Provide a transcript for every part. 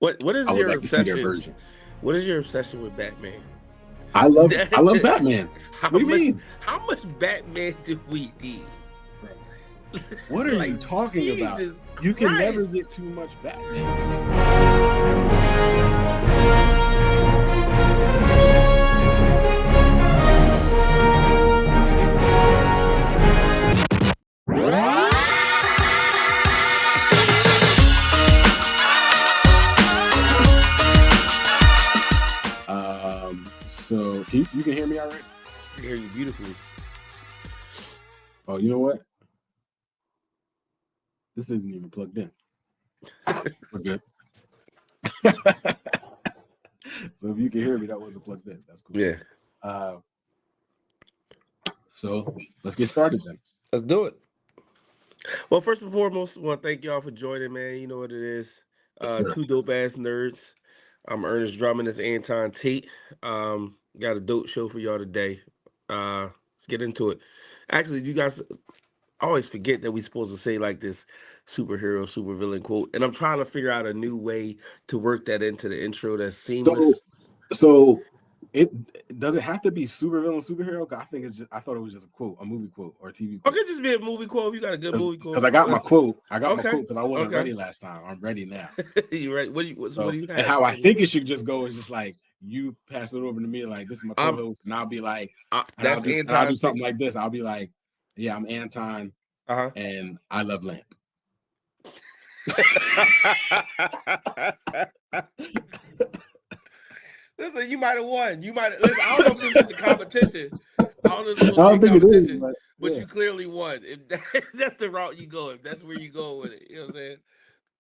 What is I would your like to see their obsession? version. What is your obsession with Batman? I love Batman. What do you mean? How much Batman do we need? Bro, what are Like, you talking about? Jesus You can Christ. never get too much Batman. So you can hear me all right? I hear you beautifully. Oh, you know what? This isn't even plugged in. We're good. So if you can hear me, that wasn't plugged in. That's cool. Yeah. So let's get started then. Let's do it. Well, first and foremost, I want to thank y'all for joining, man. You know what it is. Two dope ass nerds. I'm Ernest Drummond. It's Anton Tate. Got a dope show for y'all today. Let's get into it. Actually, you guys always forget that we're supposed to say like this superhero, supervillain quote, and I'm trying to figure out a new way to work that into the intro that's seamless. So it does it have to be superhero? I thought it was just a quote, a movie quote or a TV quote. Okay, just be a movie quote. If you got a good movie quote. Because I got my quote. My quote because I wasn't ready last time. I'm ready now. You ready? What do you have? And how I think it should just go is just like you pass it over to me, like this is my co-host, and I'll be like, I'll do something like this. I'll be like, yeah, I'm Anton, and I love lamp. Listen, you might have won. Listen, I don't know if this is a competition. I don't think it is, but you clearly won. If that's the route you go, if that's where you go with it, you know what I'm saying?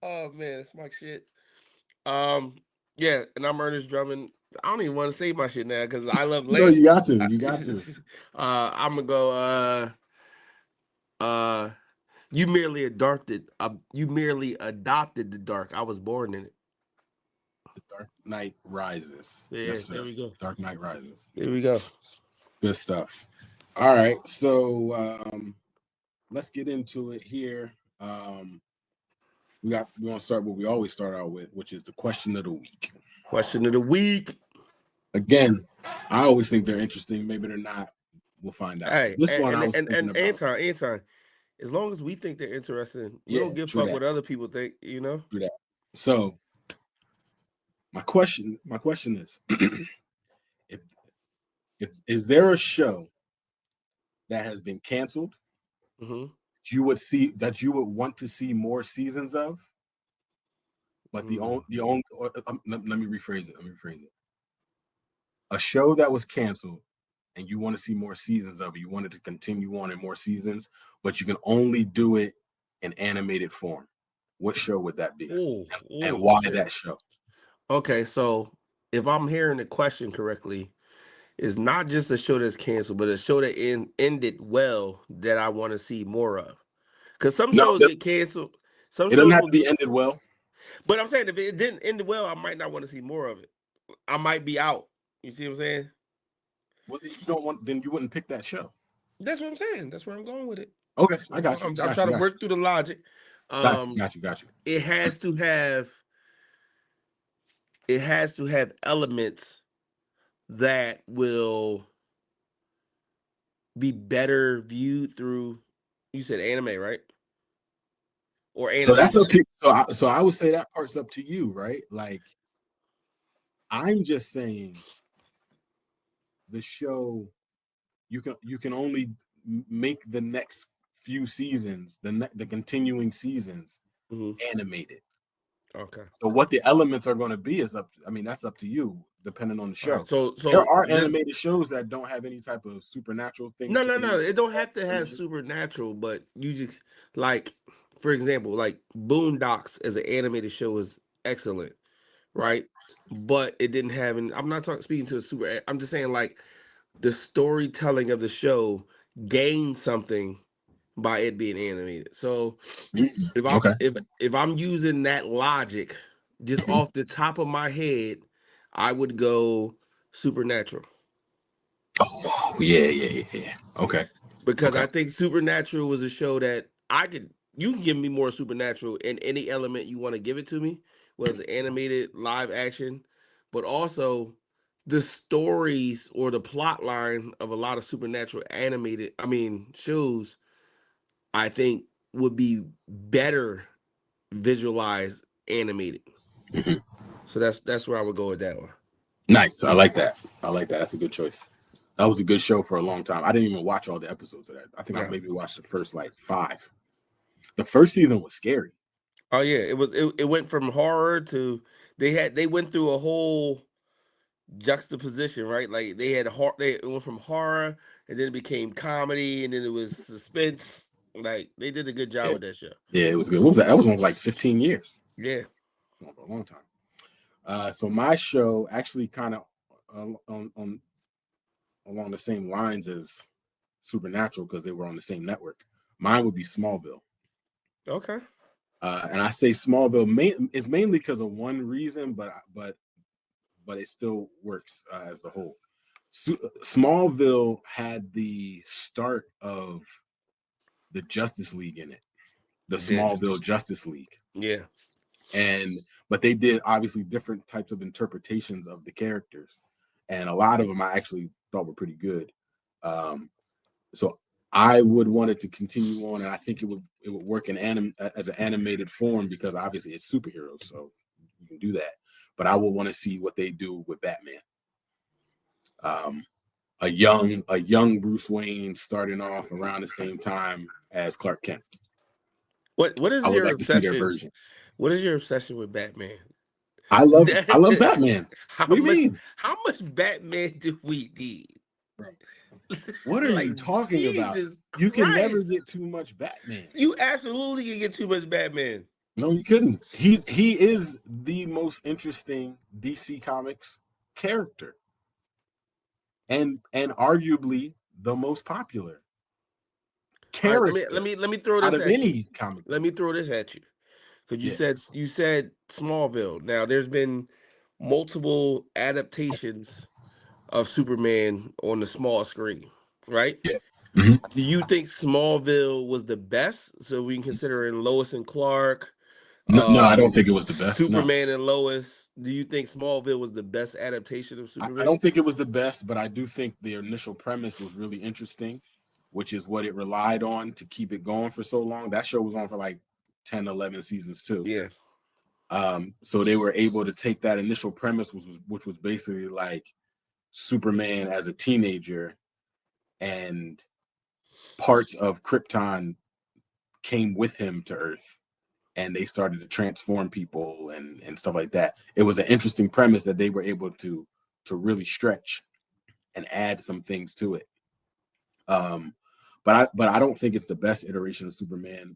Oh man, it's my shit. Yeah, and I'm Ernest Drummond. I don't even want to say my shit now because I love lamp. No, you got to. You got to. I'm gonna go. You merely adopted the dark. I was born in it. The Dark Knight Rises. Yeah, yes, there we go. Dark Knight Rises. There we go. Good stuff. All right, so let's get into it here. We want to start what we always start out with, which is the question of the week. Question of the week. Again, I always think they're interesting. Maybe they're not. We'll find out. Hey, this one I was thinking about. Anton, as long as we think they're interesting, we don't give a fuck what other people think, you know? Do that. So my question is if is there a show that has been canceled you would want to see more seasons of, but let me rephrase it. A show that was canceled and you want to see more seasons of it, you wanted to continue on in more seasons, but you can only do it in animated form. What show would that be? And why that show? Okay, so if I'm hearing the question correctly, it's not just a show that's canceled, but a show that ended well that I want to see more of. Because some shows get canceled. It doesn't have to be ended well. But I'm saying if it didn't end well, I might not want to see more of it. I might be out. You see what I'm saying? Well, then you wouldn't pick that show. That's what I'm saying. That's where I'm going with it. Okay, I got you. I'm trying to work through the logic. Got you. It has to have elements that will be better viewed through. You said anime, right? Or anime. So that's up to you. So I would say that part's up to you, right? Like, I'm just saying the show you can only make the next few seasons, the continuing seasons, animated. Okay. So what the elements are going to be is that's up to you, depending on the show. Right, so there are animated shows that don't have any type of supernatural things. No. It don't have to have supernatural, but you just like, for example, like Boondocks as an animated show is excellent, right? But it didn't have any. I'm not speaking to a super. I'm just saying like the storytelling of the show gained something by it being animated. So if I'm using that logic just off the top of my head, I would go Supernatural. Oh, yeah. Okay. Because I think Supernatural was a show that you can give me more Supernatural in any element you want to give it to me, was animated live action, but also the stories or the plot line of a lot of supernatural animated, I mean, shows, I think would be better visualized animated. Mhm. So that's where I would go with that one. Nice. I like that. I like that. That's a good choice. That was a good show for a long time. I didn't even watch all the episodes of that. I think I Yeah. maybe watched the first like 5. The first season was scary. Oh yeah, it went from horror to they went through a whole juxtaposition, right? Like they it went from horror and then it became comedy and then it was suspense. Like they did a good job Yeah, with that show. yeah, it was good. What was that? That was on for like 15 years. Yeah. On for a long time. So my show actually kind of on along the same lines as Supernatural because they were on the same network. Mine would be Smallville. Okay. And I say Smallville is mainly because of one reason, but it still works as a whole. Smallville had the start of the Justice League in it, the It did. Smallville Justice League, Yeah. and but they did obviously different types of interpretations of the characters, and a lot of them I actually thought were pretty good. Um, so I would want it to continue on, and I think it would work in as an animated form because obviously it's superheroes, so you can do that. But I would want to see what they do with Batman. Um, a young Bruce Wayne starting off around the same time as Clark Kent. What I is would your like to see their obsession? version. What is your obsession with Batman? I love Batman. how What do you much mean? how much Batman do we need? Bro, what are Like you talking about? Jesus You can never Christ. get too much Batman. You absolutely can get too much Batman. No, you couldn't. He is the most interesting DC Comics character and arguably the most popular All right, let character me let me throw out this of at you. any comic Let book. me throw this at you. Because Yeah. you said Smallville. Now there's been multiple adaptations of Superman on the small screen, right? Yeah. Mhm. Do you think Smallville was the best? So we can consider in Lois and Clark, No, no, I don't think it was the best. No, Superman and Lois. Do you think Smallville was the best adaptation of I Superman? don't think it was the best, but I do think the initial premise was really interesting, which is what it relied on to keep it going for so long. That show was on for like 10, 11 seasons too. Yeah. So they were able to take that initial premise, which was basically like Superman as a teenager, and parts of Krypton came with him to Earth, and they started to transform people and stuff like that. It was an interesting premise that they were able to really stretch and add some things to it. Um, but I don't think it's the best iteration of Superman,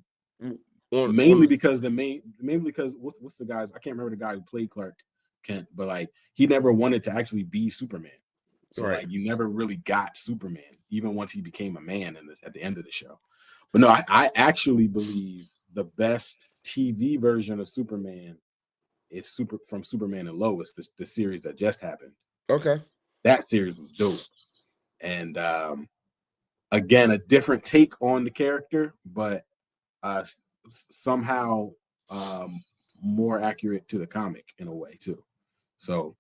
On mainly on because mainly because what's the guys, I can't remember the guy who played Clark Kent, but like he never wanted to actually be Superman. So right. like you never really got Superman, even once he became a man at the end of the show. But no, I actually believe the best TV version of Superman is from Superman and Lois, the series that just happened. Okay. That series was dope. And again, a different take on the character, but somehow um, more accurate to the comic in a way too. So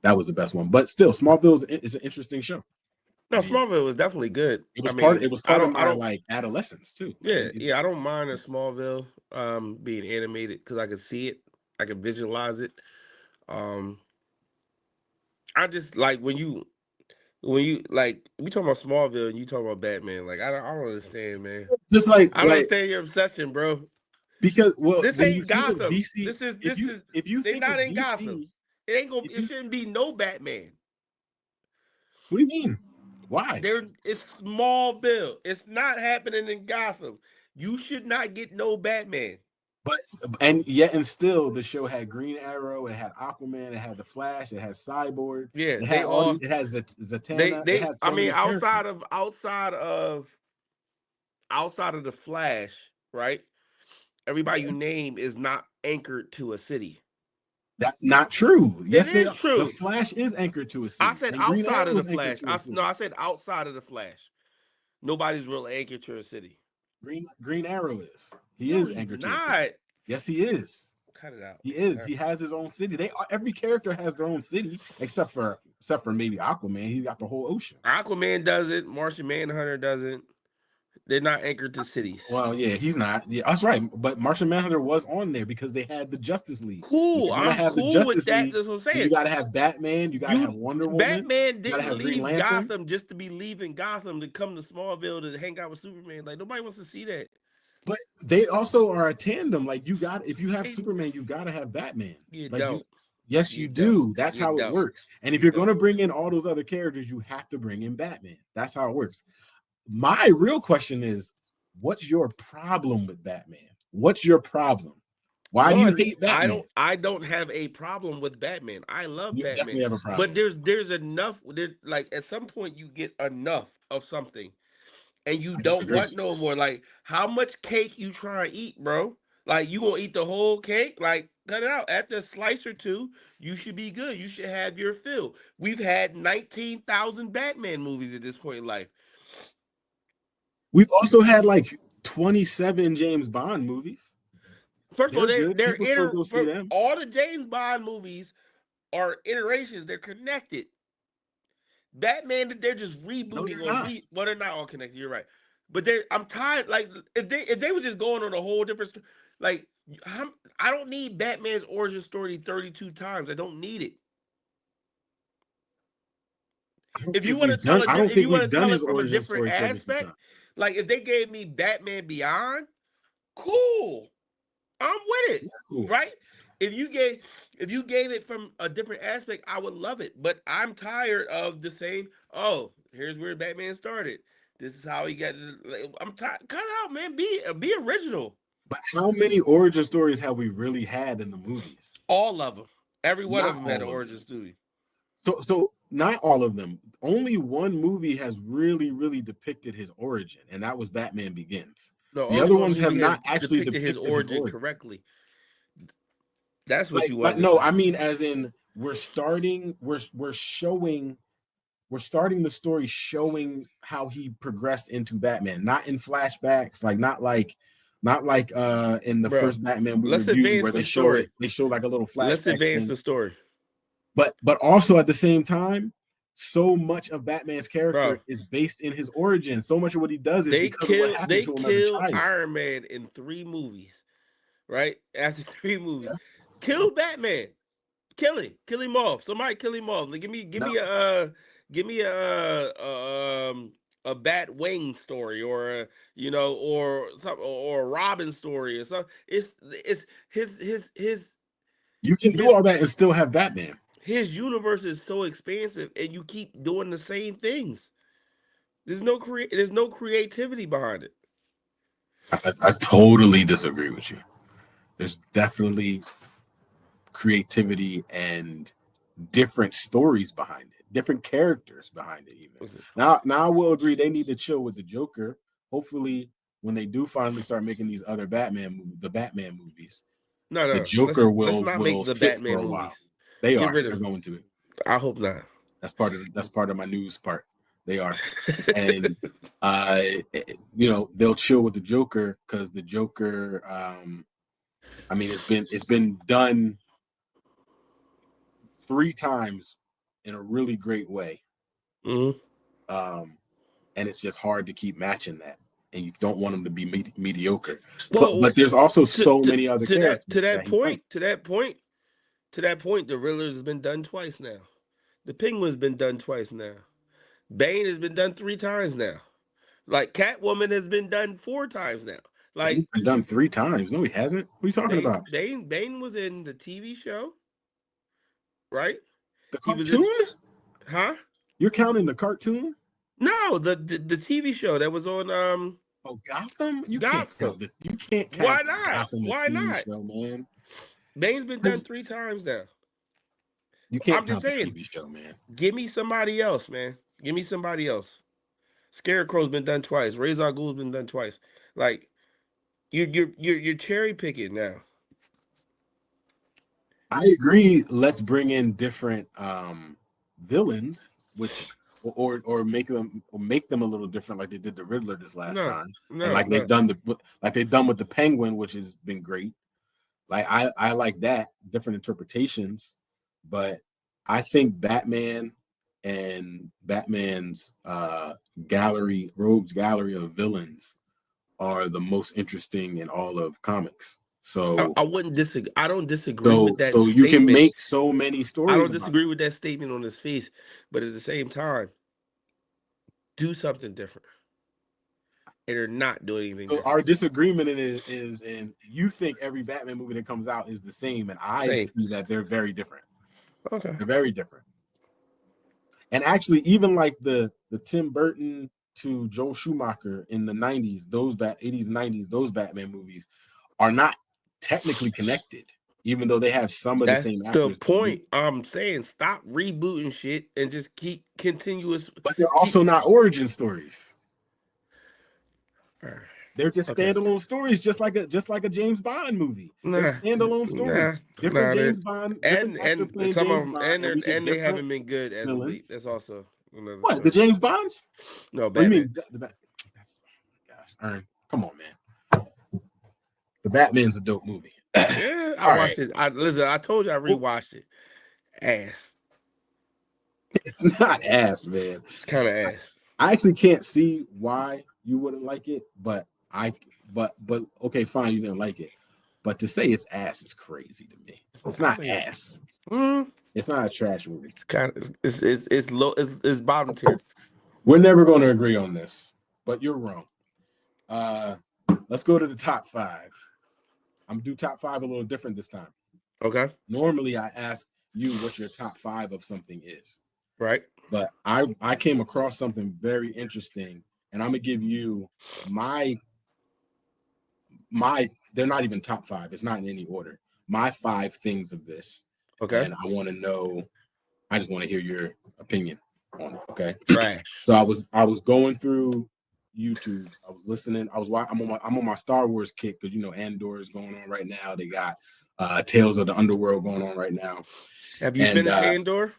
that was the best one. But still, Smallville is an interesting show. I No, mean, Smallville was definitely good. it I was part mean, it was part of I my don't like adolescence too. Like yeah, yeah, I don't mind a Smallville being animated because I can see it. I can visualize it. Um I just like when you like we talking about Smallville and you talking about Batman. Like I don't understand, man. just like I don't like understand your obsession, bro. because well This when you ain't think of Gotham. DC, if This you is if you they think not of in Gotham. DC, It ain't gonna if it you shouldn't be no Batman. what do you mean? Why? There it's Smallville. It's not happening in Gotham. You should not get no Batman. But and yet and still the show had Green Arrow, it had Aquaman, it had the Flash, it had Cyborg, Yeah, it had they all these, all it has Zatanna, it had I so mean many characters. outside of the Flash, right? Everybody Yeah. you name is not anchored to a city. That's not true. It Yes, they is are. The true. Flash is anchored to a I city, said and Green outside of Arrow the is anchored Flash. to a No, city. I said outside of the Flash. Nobody's real anchored to a city. Green Arrow is. He No, is he's anchored to a city. not. Yes, he is. Cut it out. He is. He has his own city. Every character has their own city, except for maybe Aquaman. He's got the whole ocean. Aquaman doesn't. Martian Manhunter doesn't. They're not anchored to cities. Well, yeah, he's not. Yeah, that's right. But Martian Manhunter was on there because they had the Justice League. If Cool. you're gonna I'm have the cool with Justice that. League, That's what I'm then you saying. gotta have Batman. You gotta have Wonder Woman. Batman You gotta didn't have Green leave Lantern. Gotham just to be leaving Gotham to come to Smallville to hang out with Superman. Like nobody wants to see that. But they also are a tandem. Like if you have Superman, you gotta have Batman. You like don't. Yes, you do. That's how it works. And if you're gonna bring in all those other characters, you have to bring in Batman. That's how it works. My real question is, what's your problem with Batman? What's your problem? Why do you hate Batman? I don't have a problem with Batman. I love Batman. Definitely have a problem. But there's enough. Like at some point you get enough of something, and you don't want no more. Like how much cake you try to eat, bro? Like you gonna eat the whole cake? Like cut it out. After a slice or two, you should be good. You should have your fill. We've had 19,000 Batman movies at this point in life. We've also had like 27 James Bond movies. First of all, all the James Bond movies are iterations. They're connected. Batman, they're just rebooting. Well, they're not all connected. You're right, but I'm tired. Like if they were just going on a whole different, like I don't need Batman's origin story 32 times. I don't need it. If you want to tell it from a different aspect, like if they gave me Batman Beyond, cool. I'm with it, right? If you gave it from a different aspect, I would love it. But I'm tired of the same. Oh, here's where Batman started. This is how he got. I'm tired. Cut it out, man. Be original. But how many origin stories have we really had in the movies? All of them. Every one of them had an origin story. So not all of them. Only one movie has really, really depicted his origin, and that was Batman Begins. No, the other ones have not actually depicted his origin correctly. That's what you want. No, I mean, as in we're showing the story showing how he progressed into Batman, not in flashbacks, not like in the first Batman we reviewed where they show like a little flashback. Let's advance the story. But also at the same time, so much of Batman's character is based in his origin. So much of what he does is because of what happened to him as a child. Iron Man in 3 movies, right? After 3 movies, kill Batman, kill him off. Somebody kill him off. Like, give me a Bat Wing story, or or something, or a Robin story, or something. It's his. You can do all that and still have Batman. His universe is so expansive, and you keep doing the same things. There's no creativity behind it. I totally disagree with you. There's definitely creativity and different stories behind it, different characters behind it. Even now, I will agree they need to chill with the Joker. Hopefully, when they do finally start making these other Batman movies, the Joker will make the Batman for a while. Movies. They're going to it. I hope not. That's part of my news part. They are, and they'll chill with the Joker because the Joker. I mean, it's been done 3 times in a really great way, and it's just hard to keep matching that, and you don't want them to be mediocre. Well, but there's also so many other characters. To that point, the Riddler has been done twice now. The Penguin's been done twice now. Bane has been done 3 times now. Like Catwoman has been done 4 times now. Like he's been done 3 times. No, he hasn't. What are you talking about? Bane was in the TV show, right? The cartoon? Huh? You're counting the cartoon? No, the TV show that was on Gotham? You Gotham. Can't count Why not? Gotham, Why not? Show, man. Bane's been done 3 times now. You can't count the TV show, man. Give me somebody else, man. Give me somebody else. Scarecrow's been done twice. Ra's al Ghul's been done twice. Like you're cherry picking now. I agree. Let's bring in different villains, which or make them a little different, like they did the Riddler this last time, and they've done with the Penguin, which has been great. Like I like that, different interpretations, but I think Batman and Batman's rogues gallery of villains are the most interesting in all of comics. So I wouldn't disagree. I don't disagree with that so you can statement. make so many I stories don't about disagree with that statement on his face, but at the same time, do something different. And they're not doing anything so our different. disagreement is and you think every Batman movie that comes out is the same, and I Same. see that they're very different. Okay. They're very different. And actually, even like the Tim Burton to Joel Schumacher in the 90s, those 80s, 90s, those Batman movies are not technically connected, even though they have some of the That's same the actors in the point movie. I'm saying. Stop rebooting shit and just keep continuous. But they're Keep. also not origin stories. Alright, They're just okay. standalone stories, just like a James Bond movie. They're Nah, standalone stories. Different They're James Bond, different actor and playing some of James them Bond, and we get and they different haven't been good as of late. villains. That's also another What, the story. James Bonds? No, Oh, you Batman. mean that's oh my gosh, Ern, come on, man. The Batman's a dope movie. Yeah, I All watched right. it. Listen. I told you I Well, rewatched it. Ass. it's not ass, man. It's kind of ass. I actually can't see why you wouldn't like it, but but okay, fine, you didn't like it. But to say it's ass is crazy to me. It's I not think ass. mm, It's not a trash movie. it's kind of it's low. It's bottom tier. We're never going to agree on this, but you're wrong. Uh, let's go to the top five. I'm gonna do top five a little different this time. Okay. Normally, I ask you what your top five of something is, Right. but I came across something very interesting, and I'm gonna give you my they're not even top five. It's not in any order. My five things of this, Okay. and I want to know. I just want to hear your opinion on it. Okay. Trash. So I was going through YouTube. I was listening. I'm on my Star Wars kick because Andor is going on right now. They got Tales of the Underworld going on right now, Have you and finished Andor?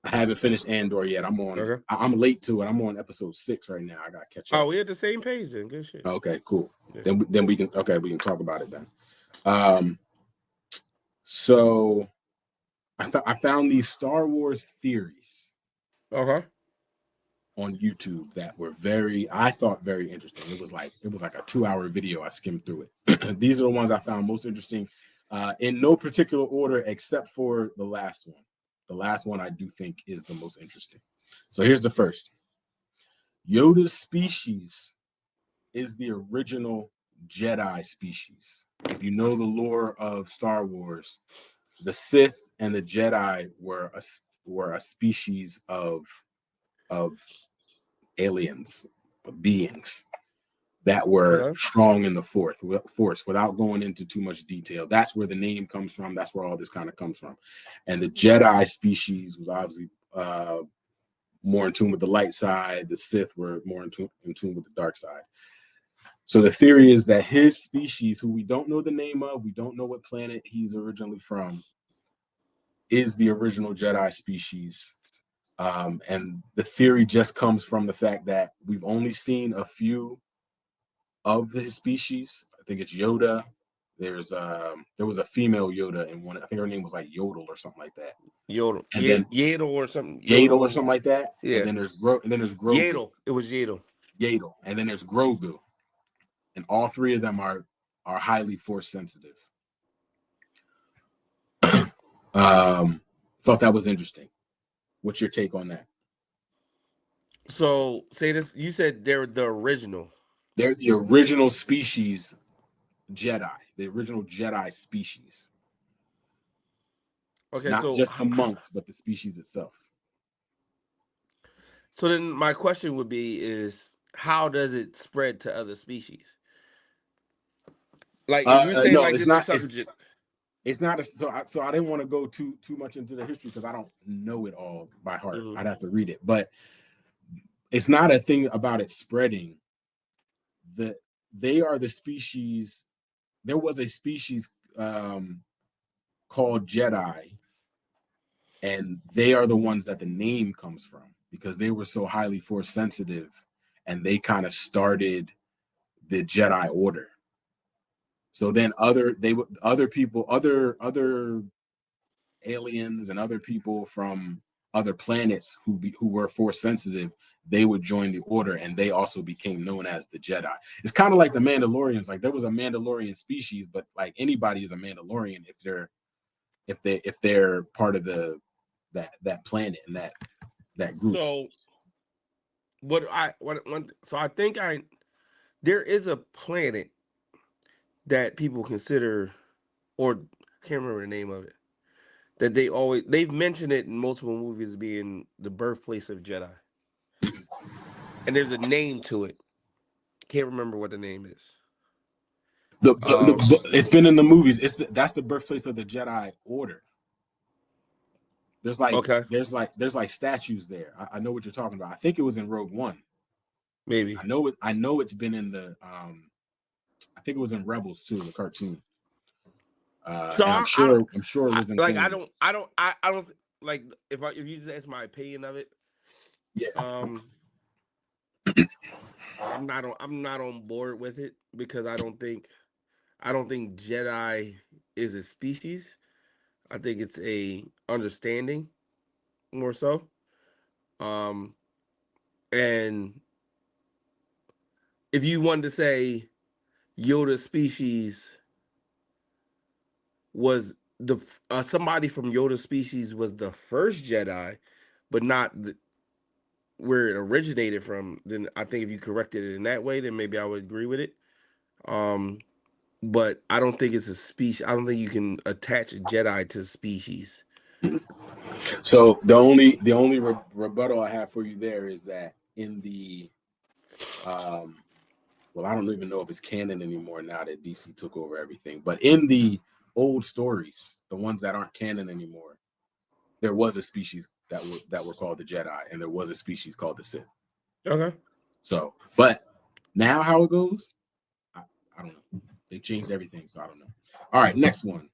I haven't finished Andor yet. Okay. I'm late to it. I'm on episode 6 right now. I got to catch Oh, up. we at the same page then. Good shit. Okay, cool. Yeah. Then we can we can talk about it then. So I found these Star Wars theories Okay. on YouTube that were I thought very interesting. It was like a 2-hour video. I skimmed through it. These are the ones I found most interesting, in no particular order except for the last one. The last one I do think is the most interesting. So here's the first. Yoda's species is the original Jedi species. If you know the lore of Star Wars, the Sith and the Jedi were a species of aliens, beings that were Okay. strong in the force without going into too much detail. That's where the name comes from. That's where all this kind of comes from. And the Jedi species was obviously more in tune with the light side. The Sith were more in tune with the dark side. So the theory is that his species, who we don't know the name of, we don't know what planet he's originally from, is the original Jedi species. And the theory just comes from the fact that we've only seen a few of his species. I think it's Yoda. There was a female Yoda in one. I think her name was like Yodel or something like that. Yodel. And then Yadel or something. Yadel or something like that. Yeah. And then there's Grogu. Yadel. It was Yadel. Yadel. And then there's Grogu. And all three of them are highly force sensitive. Thought that was interesting. What's your take on that? So say this. You said they're the original. They're the original species Jedi, the original Jedi species. Okay. Not just the monks, but the species itself. So then my question would be is how does it spread to other species? Like if you're saying No, like it's this is not. something It's not so I didn't want to go too much into the history because I don't know it all by heart. Mhm. I'd have to read it, but it's not a thing about it spreading. They are the species. There was a species called Jedi, and they are the ones that the name comes from because they were so highly force sensitive, and they kind of started the Jedi Order. So then other people, other aliens and other people from other planets who were force sensitive, they would join the order, and they also became known as the Jedi. It's kind of like the Mandalorians. Like there was a Mandalorian species, but like anybody is a Mandalorian if they're part of that planet and that group. So so I think there is a planet that people consider, or I can't remember the name of it, that they've mentioned it in multiple movies being the birthplace of Jedi, and there's a name to it. Can't remember what the name is. It's been in the movies. That's the birthplace of the Jedi Order. There's like Okay, there's like statues there. I know what you're talking about. I think it was in Rogue One. maybe. I know it's been in the I think it was in Rebels too, the cartoon. So And I don't I'm sure it was in like Clone. I don't like if you just ask my opinion of it. Yeah. I'm not on board with it because I don't think Jedi is a species. I think it's a understanding more so. Um, and if you wanted to say Yoda's species was the somebody from Yoda's species was the first Jedi, but not where it originated from, then I think if you corrected it in that way, then maybe I would agree with it. Um, but I don't think it's a species. I don't think you can attach a Jedi to species. So the only rebuttal I have for you there is that in the well, I don't even know if it's canon anymore now that DC took over everything. But in the old stories, the ones that aren't canon anymore, there was a species that were called the Jedi, and there was a species called the Sith. Okay. So, but now how it goes, I don't know. They changed everything, so I don't know. All right, next one.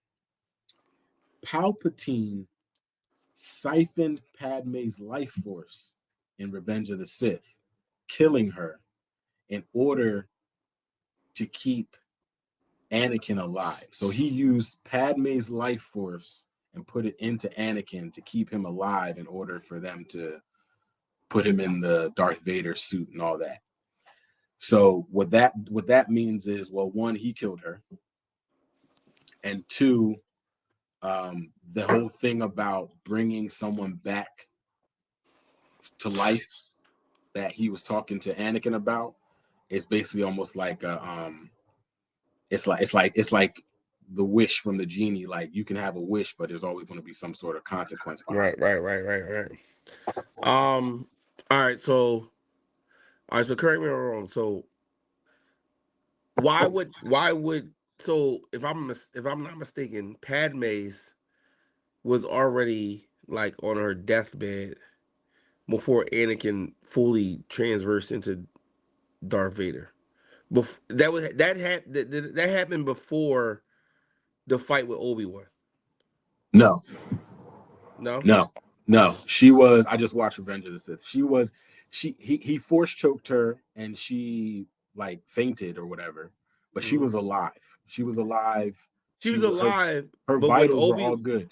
Palpatine siphoned Padme's life force in Revenge of the Sith, killing her in order to keep Anakin alive. So he used Padme's life force and put it into Anakin to keep him alive in order for them to put him in the Darth Vader suit and all that. So what that means is, well, one, he killed her, and two, the whole thing about bringing someone back to life that he was talking to Anakin about is basically almost like it's like the wish from the genie. Like you can have a wish, but there's always going to be some sort of consequence behind it. Right. All right. So correct me if I'm wrong. So why would so if I'm not mistaken, Padme's was already like on her deathbed before Anakin fully transversed into Darth Vader. That happened before the fight with Obi-Wan. No, No? no, no. She was. I just watched Revenge of the Sith. She was. He force choked her and she like fainted or whatever, but she Mhm. was alive. She was alive. She She was was alive, her but vitals were all good.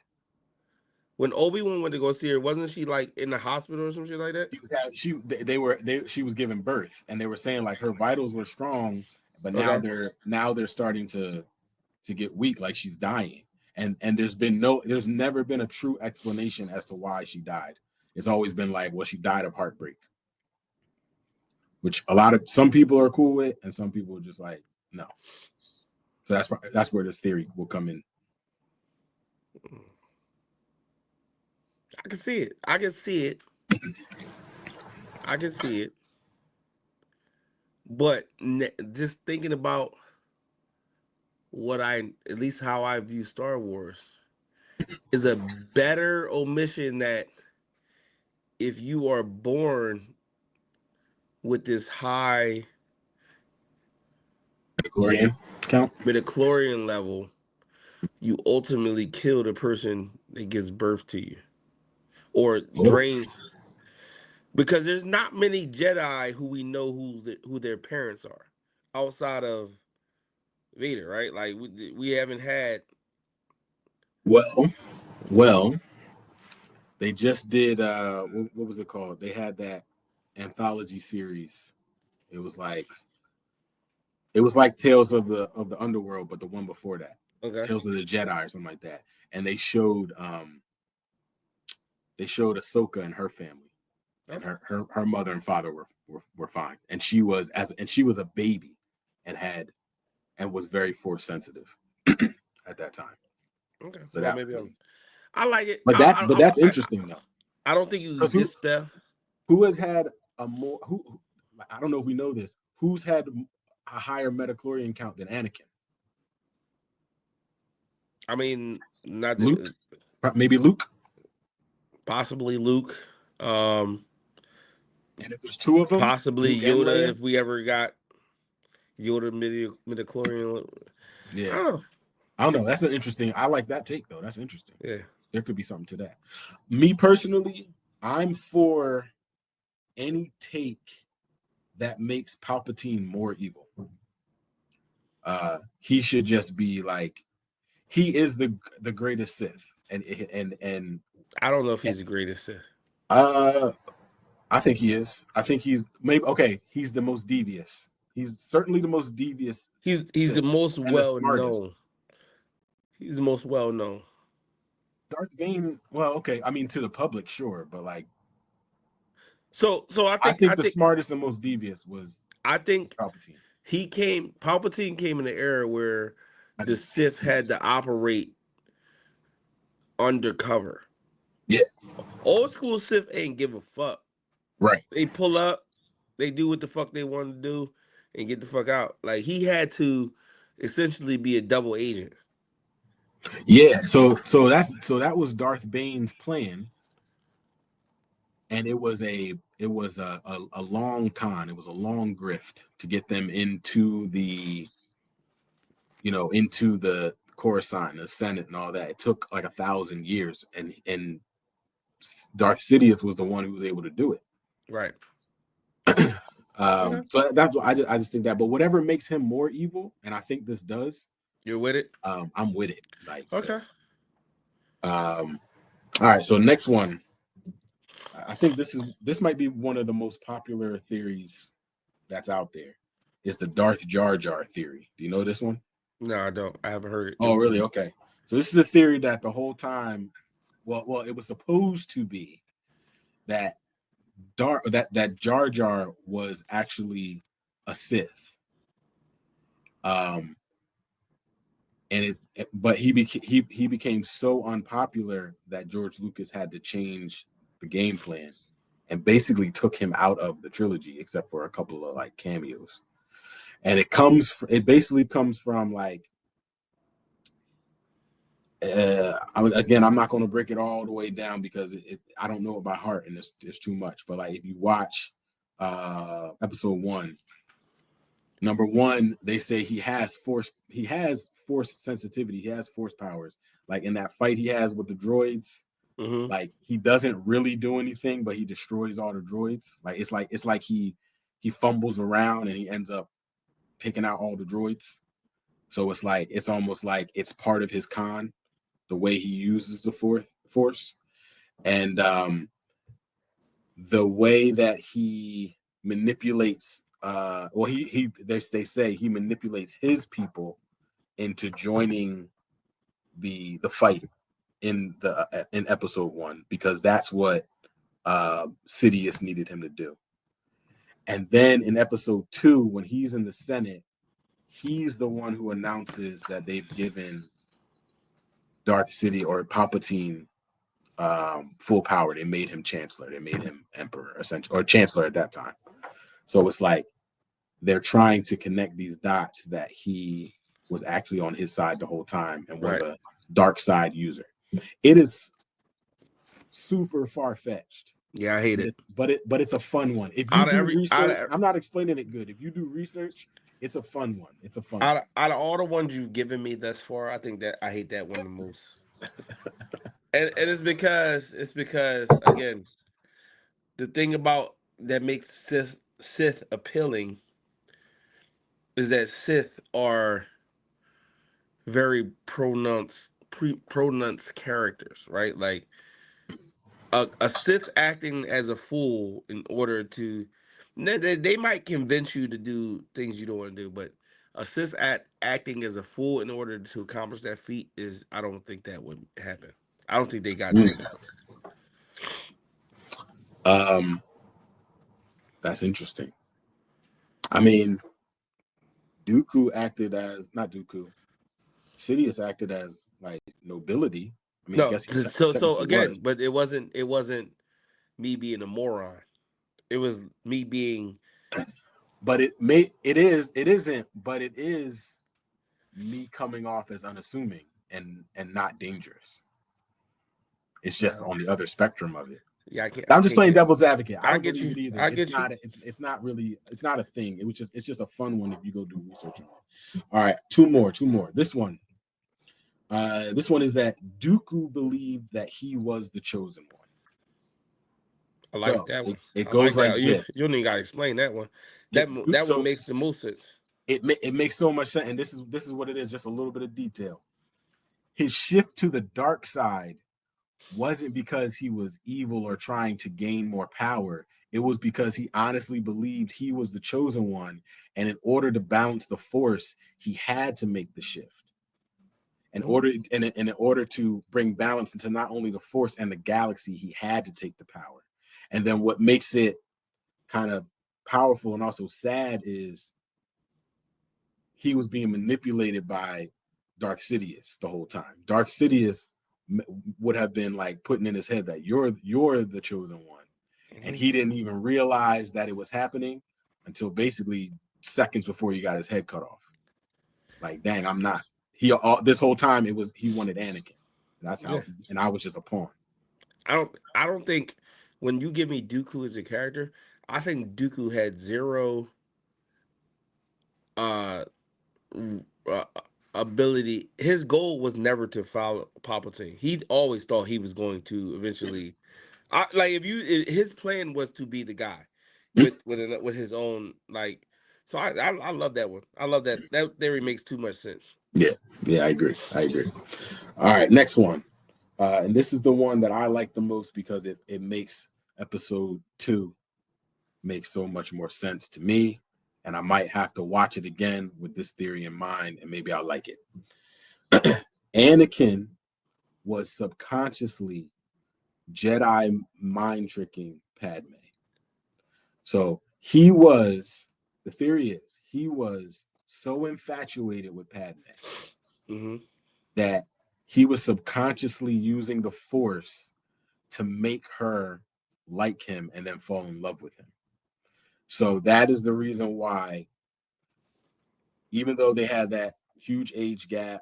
when Obi-Wan went to go see her, wasn't she like in the hospital or some shit like that? She was giving birth, and they were saying like her vitals were strong, but Okay. now they're starting to get weak, like she's dying. And there's never been a true explanation as to why she died. It's always been like, well, she died of heartbreak, which some people are cool with, and some people are just like, no. So that's where this theory will come in. I can see it. I can see it. I can see it. But just thinking about at least how I view Star Wars, is a better omission that if you are born with this high Midichlorian count. midichlorian level, you ultimately kill the person that gives birth to you or Oh. drains. Because there's not many Jedi who we know who their parents are outside of Vader, right? Like we haven't had. Well, they just did what was it called? They had that anthology series. It was like Tales of the Underworld, but the one before that. Okay. Tales of the Jedi or something like that. And they showed Ahsoka and her family. And Okay. her mother and father were fine. And she was a baby and was very force sensitive at that time. Okay. So Well, that maybe I like it. but that's interesting though. I don't think you Because dispel. who has had a more who I don't know if we know this. Who's had a higher metachlorian count than Anakin? I mean, not Luke? the, Maybe Luke? possibly Luke. Um, And if there's two of them, Possibly Luke and Yoda Leia? if we ever got Yoda midichlorian. I Yeah. don't know. I don't know. That's an interesting. I like that take though. That's interesting. Yeah. There could be something to that. Me personally, I'm for any take that makes Palpatine more evil. He should just be like he is the greatest Sith, and I don't know if he's the greatest Sith. uh, I think he is. I think he's maybe okay. He's the most devious. He's certainly the most devious He's the Sith most and the well smartest. known. He's the most well known. Darth Bane. Well, okay. I mean, to the public, sure, but like, So I I think think the smartest and most devious was I think Palpatine. Palpatine came in an era where I the do. Sith had to operate undercover. Yeah. Old school Sith ain't give a fuck. Right. They pull up, they do what the fuck they want to do, and get the fuck out. Like he had to essentially be a double agent. Yeah. So that was Darth Bane's plan, and it was a long con. It was a long grift to get them into the Coruscant, the Senate, and all that. It took like 1,000 years, and Darth Sidious was the one who was able to do it. Right. Okay. So that's what I just think that. But whatever makes him more evil, and I think this does, You're with it? I'm with it. Like Okay. so. All right. So next one, I think this might be one of the most popular theories that's out there. Is the Darth Jar Jar theory? Do you know this one? No, I don't. I haven't heard it. Oh, really? Okay. So this is a theory that the whole time, well, it was supposed to be that that Jar Jar was actually a Sith. Um, and but he became so unpopular that George Lucas had to change the game plan and basically took him out of the trilogy except for a couple of like cameos. And it basically comes from like I'm not going to break it all the way down because I don't know it by heart and it's too much. But like if you watch episode 1, number 1, they say he has force sensitivity, he has force powers. Like in that fight he has with the droids, like he doesn't really do anything, but he destroys all the droids. Like it's like he fumbles around and he ends up taking out all the droids. So it's almost like it's part of his con, the way he uses the force, and the way that he manipulates. Well, they say he manipulates his people into joining the fight in episode 1 because that's what Sidious needed him to do. And then in episode 2, when he's in the Senate, he's the one who announces that they've given Darth Sidious or Palpatine full power. They made him chancellor. They made him emperor, essentially, or chancellor at that time. So it's like they're trying to connect these dots that he was actually on his side the whole time and was a dark side user. It is super far-fetched. Yeah, I hate it. But it's a fun one. If you do research, I'm not explaining it good. If you do research, it's a fun one. It's a fun one. Out of all the ones you've given me thus far, I think that I hate that one the most. And it's because again, the thing about that makes Sith appealing is that Sith are very pronounced characters, right? Like a Sith acting as a fool in order to they might convince you to do things you don't want to do, but a Sith acting as a fool in order to accomplish that feat is I don't think that would happen. I don't think they got that far. That's interesting. I mean, Dooku acted as not Dooku. Sidious acted as like nobility. I mean, I No, guess he so technically was, again, but it wasn't me being a moron. It was me being but it isn't, but it is me coming off as unassuming and not dangerous. It's just on the other spectrum of it. yeah. I can't. I I'm just can't playing get. devil's advocate. I I don't get believe you. it either. I It's get you. not. It's not really. It's not a thing. It's just a fun one if you go do research on it. All right, two more. This one. This one is that Dooku believed that he was the chosen one. I like So that one. it I like goes like that. You this. you don't even gotta explain that one. That one So makes the most sense. it makes so much sense, and this is what it is. Just a little bit of detail. His shift to the dark side wasn't because he was evil or trying to gain more power. It was because he honestly believed he was the chosen one, and in order to balance the force, he had to make the shift. In order to bring balance into not only the force and the galaxy, he had to take the power. And then what makes it kind of powerful and also sad is he was being manipulated by Darth Sidious the whole time. Darth Sidious would have been like putting in his head that you're the chosen one, and he didn't even realize that it was happening until basically seconds before he got his head cut off. Like, dang, I'm not. This whole time he wanted Anakin. That's how, Yeah. and I was just a pawn. I don't think when you give me Dooku as a character, I think Dooku had zero uh, uh ability. His goal was never to follow Palpatine. He always thought he was going to eventually. Like his plan was to be the guy with his own like. So I love that one. I love that. That theory makes too much sense. Yeah, I agree. All right, next one. And this is the one that I like the most because it makes episode 2 make so much more sense to me. And I might have to watch it again with this theory in mind, and maybe I'll like it. Anakin was subconsciously Jedi mind tricking Padme. So the theory is, he was so infatuated with Padme Mm-hmm. that he was subconsciously using the Force to make her like him and then fall in love with him. So that is the reason why, even though they had that huge age gap,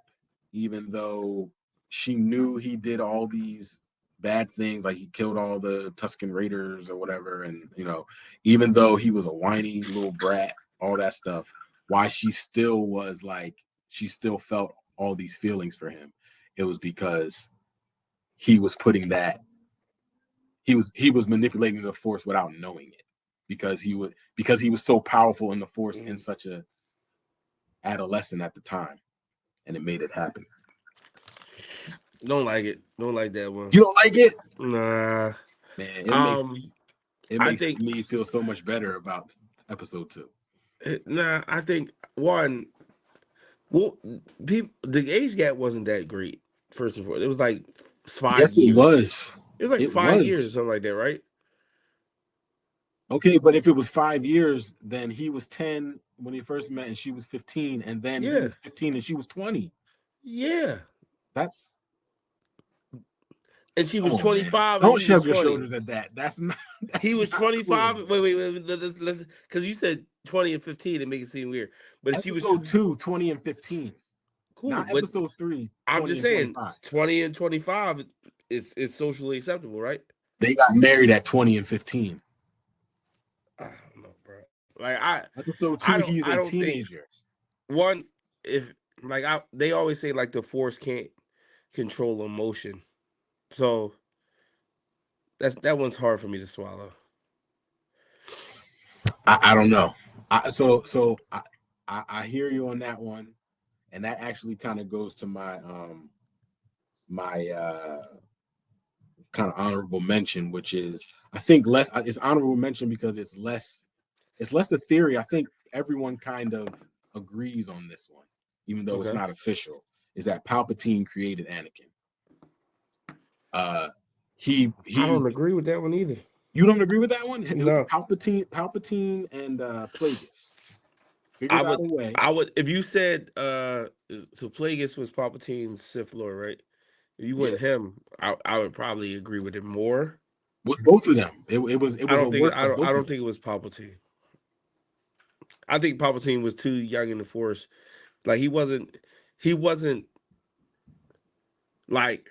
even though she knew he did all these bad things, like he killed all the Tusken Raiders or whatever, and even though he was a whiny little brat, all that stuff, why she still was like, she still felt all these feelings for him. It was because he was putting that he was manipulating the Force without knowing it, because he was so powerful in the Force Mm-hmm. in such a adolescent at the time, and it made it happen. Don't like it. Don't like that one. You don't like it? Nah. Man, Um. it I makes think. me feel so much better about episode 2. Nah. I think one. Well, people. The age gap wasn't that great. First and foremost, it was like Yes, 5 years. It was like it 5 years or was something like that, right? okay. But if it was 5 years, then he was 10 when he first met and she was 15, and then he Yeah. was 15 and she was 20. Yeah. That's And she Come was on, man. 25 and Don't he was shrug your 20. shoulders at that. That's not He that's was not cool. 25. Wait. Let's because you said 20 and 15 and make it seem weird. But she was Episode 2, 20 and 15. cool. Not But episode 3, I'm 20 just and saying 25. 20 and 25 is socially acceptable, right? They got married at 20 and 15. I don't know, bro. Like Episode I 2, don't he's I a don't think teenager. one if like they always say like the force can't control emotion. So that one's hard for me to swallow. I don't know. I hear you on that one, and that actually kind of goes to my kind of honorable mention, which is I think less. It's honorable mention because it's less a theory. I think everyone kind of agrees on this one, even though it's Okay. not official. Is that Palpatine created Anakin? Uh, I he. don't agree with that one either. You don't agree with that one? It was No. Palpatine and Plagueis I figured out would a way. I would if you said so Plagueis was Palpatine's Sith Lord, right? If you Yeah, went him, I would probably agree with it more. was both of them. It was a work of I both of don't them. think it was Palpatine. I think Palpatine was too young in the Force. Like he wasn't like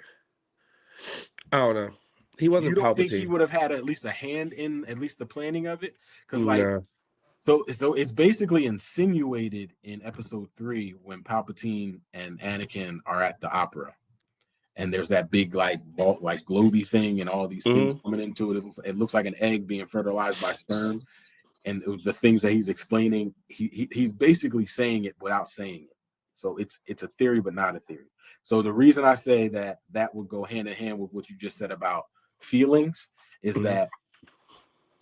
I don't know. He You wasn't don't think he Palpatine. would have had at least a hand in at least the planning of it? Because like No. so it's basically insinuated in episode 3 when Palpatine and Anakin are at the opera. And there's that big like ball, like globy thing and all these things Hmm. coming into it. It looks like an egg being fertilized by sperm. And the things that he's explaining, he's basically saying it without saying it. So it's a theory, but not a theory. So the reason I say that that would go hand in hand with what you just said about feelings is Hmm. that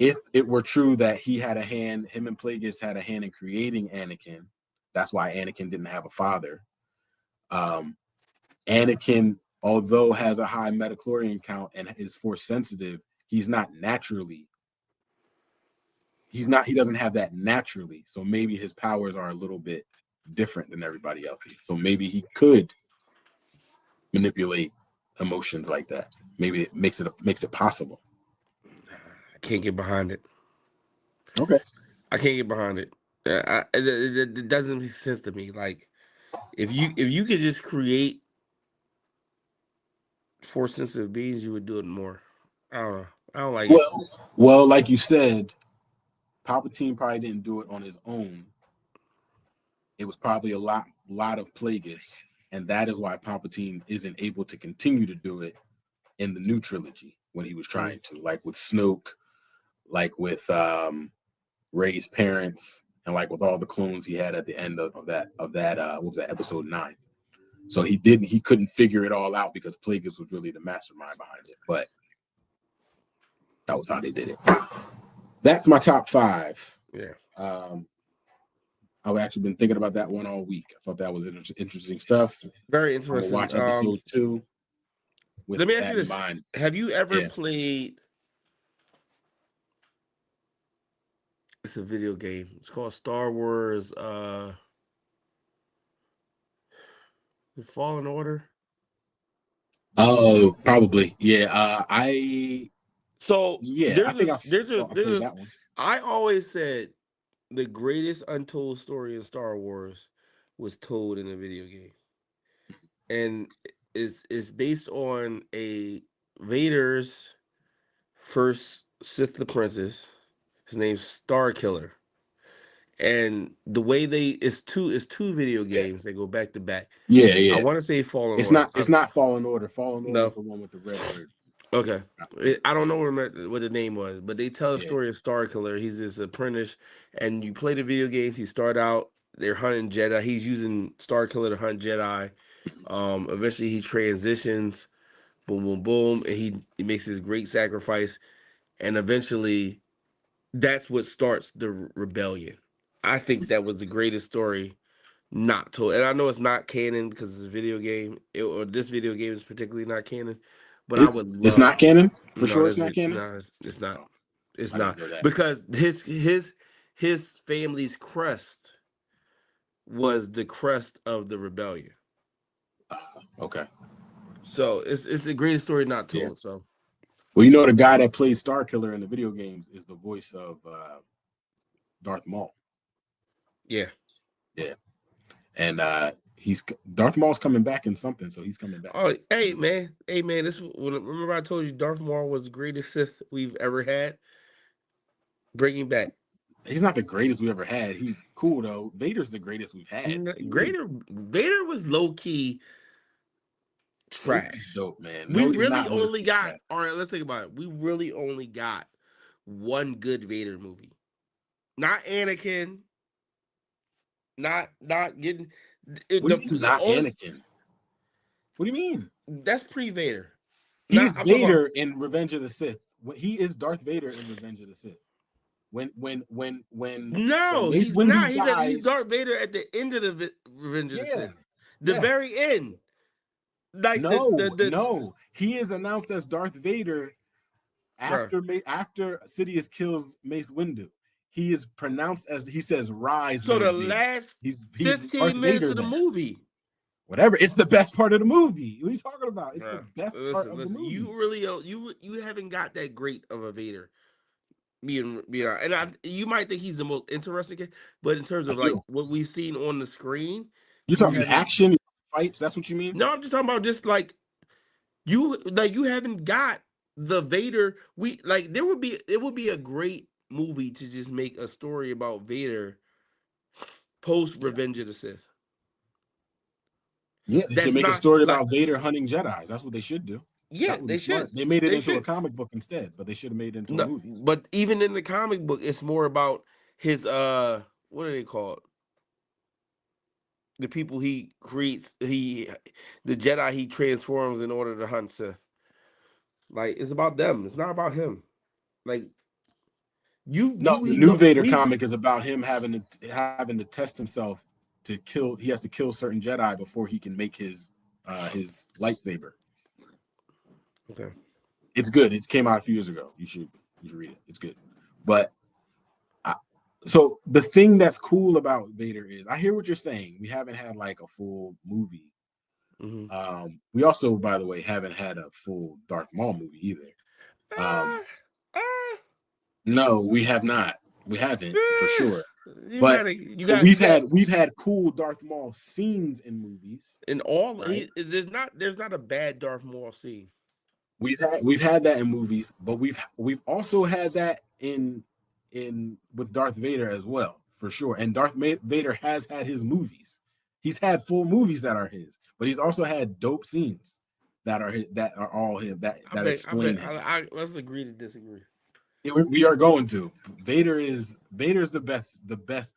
if it were true that he had a hand, him and Plagueis had a hand in creating Anakin, that's why Anakin didn't have a father. Um, Anakin, although has a high metachlorian count and is force sensitive, he's not naturally he doesn't have that naturally. So maybe his powers are a little bit different than everybody else's. So maybe he could manipulate emotions like that. Maybe it makes it possible. I can't get behind it. Okay. I can't get behind it. It doesn't make sense to me. Like if you could just create force sensitive beings, you would do it more. I don't know. I don't like it. Well, like you said, Palpatine probably didn't do it on his own. It was probably a lot of Plagueis, and that is why Palpatine isn't able to continue to do it in the new trilogy when he was trying to, like with Snoke, like with Rey's parents, and like with all the clones he had at the end of that what was that, episode 9. So he couldn't figure it all out because Plagueis was really the mastermind behind it. But that was how they did it. That's my top 5. Yeah. Um, I've actually been thinking about that one all week. I thought that was interesting stuff. Very I'm gonna interesting. watch episode 2 with Let me ask you that in this: mind. have you ever Yeah. played? It's a video game. It's called Star Wars. The Fallen Order. Oh, probably. Yeah. So I think I played there's a. that one. I always said the greatest untold story in Star Wars was told in a video game, and it's based on a Vader's first Sith apprentice. His name's Star Killer, and the way it's two video Yeah. games that go back to back. Yeah, I yeah. want to say Fallen Order. It's not Fallen Order. Fallen Order is No, the one with the red bird. okay. Not the red I bird. don't know what the name was, but they tell a Yeah. story of Star Killer. He's this apprentice, and you play the video games. He start out they're hunting Jedi. He's using Star Killer to hunt Jedi. Eventually he transitions. Boom, boom, boom, and he makes this great sacrifice, and eventually that's what starts the rebellion. I think that was the greatest story not told. And I know it's not canon because it's a video game, or this video game is particularly not canon. But I would It's love not canon? For no, sure it's not canon? no, it's not. Oh, It's I didn't not know that. because his family's crest was the crest of the rebellion. Okay. So it's the greatest story not Yeah. told. So Well, you know the guy that plays Star Killer in the video games is the voice of Darth Maul. yeah. Yeah. And he's Darth Maul's coming back in something, so he's coming back. Oh, hey man. Remember I told you Darth Maul was the greatest Sith we've ever had. Bringing back. He's not the greatest we ever had. He's cool though. Vader's the greatest we've had. Vader was low key Vader's trash. dope, man. We No, he's really not low only key got trash. all right. Let's think about it. We really only got one good Vader movie. Not Anakin. Not getting What do you mean, not only Anakin? What do you mean? that's pre-Vader. Not He's I'm talking about Vader in Revenge of the Sith. He is Darth Vader in Revenge of the Sith. When no, Mace he's not. Windu He's dies, Darth Vader at the end of the Revenge of the yeah, Sith, the yes, very end. Like this, no, he is announced as Darth Vader bro. after Sidious kills Mace Windu. He is pronounced as he says, "Rise, So the Lord Vader." last He's Darth 15 minutes Vader of the then. movie, Whatever. It's the best part of the movie. What are you talking about? It's the bro. best part Listen, of the listen. movie. You really don't. You haven't got that great of a Vader. And you might think he's the most interesting, but in terms I of like do. what we've seen on the screen, You're you talking haven't. action fights. That's what you mean? No, I'm just talking about just you haven't got the Vader. We like there would be it would be a great movie to just make a story about Vader post Yeah. Revenge of the Sith. Yeah, they should That's make a not story like about Vader hunting Jedis. That's what they should do. yeah, That would be they smart. should. They made it They into a should. comic book instead, but they should have made it into a No, movie. but even in the comic book, it's more about his what are they called? The people he creates, the Jedi he transforms in order to hunt Sith. Like it's about them. It's not about him. Like No, you the he new know Vader we comic is about him having to test himself to kill. He has to kill certain Jedi before he can make his lightsaber. okay. It's good. It came out a few years ago. You should read it. It's good. But so the thing that's cool about Vader is I hear what you're saying. We haven't had like a full movie. We also, by the way, haven't had a full Darth Maul movie either. Um, Uh, uh, no, we have not. We haven't for sure. you But gotta we've had cool Darth Maul scenes in movies, in all right? there's not a bad Darth Maul scene. We've had that in movies, but we've also had that in with Darth Vader as well, for sure. And Vader has had his movies. He's had full movies that are his, but he's also had dope scenes that are that are all him that explain him. Let's agree to disagree. We are going to. Vader's the best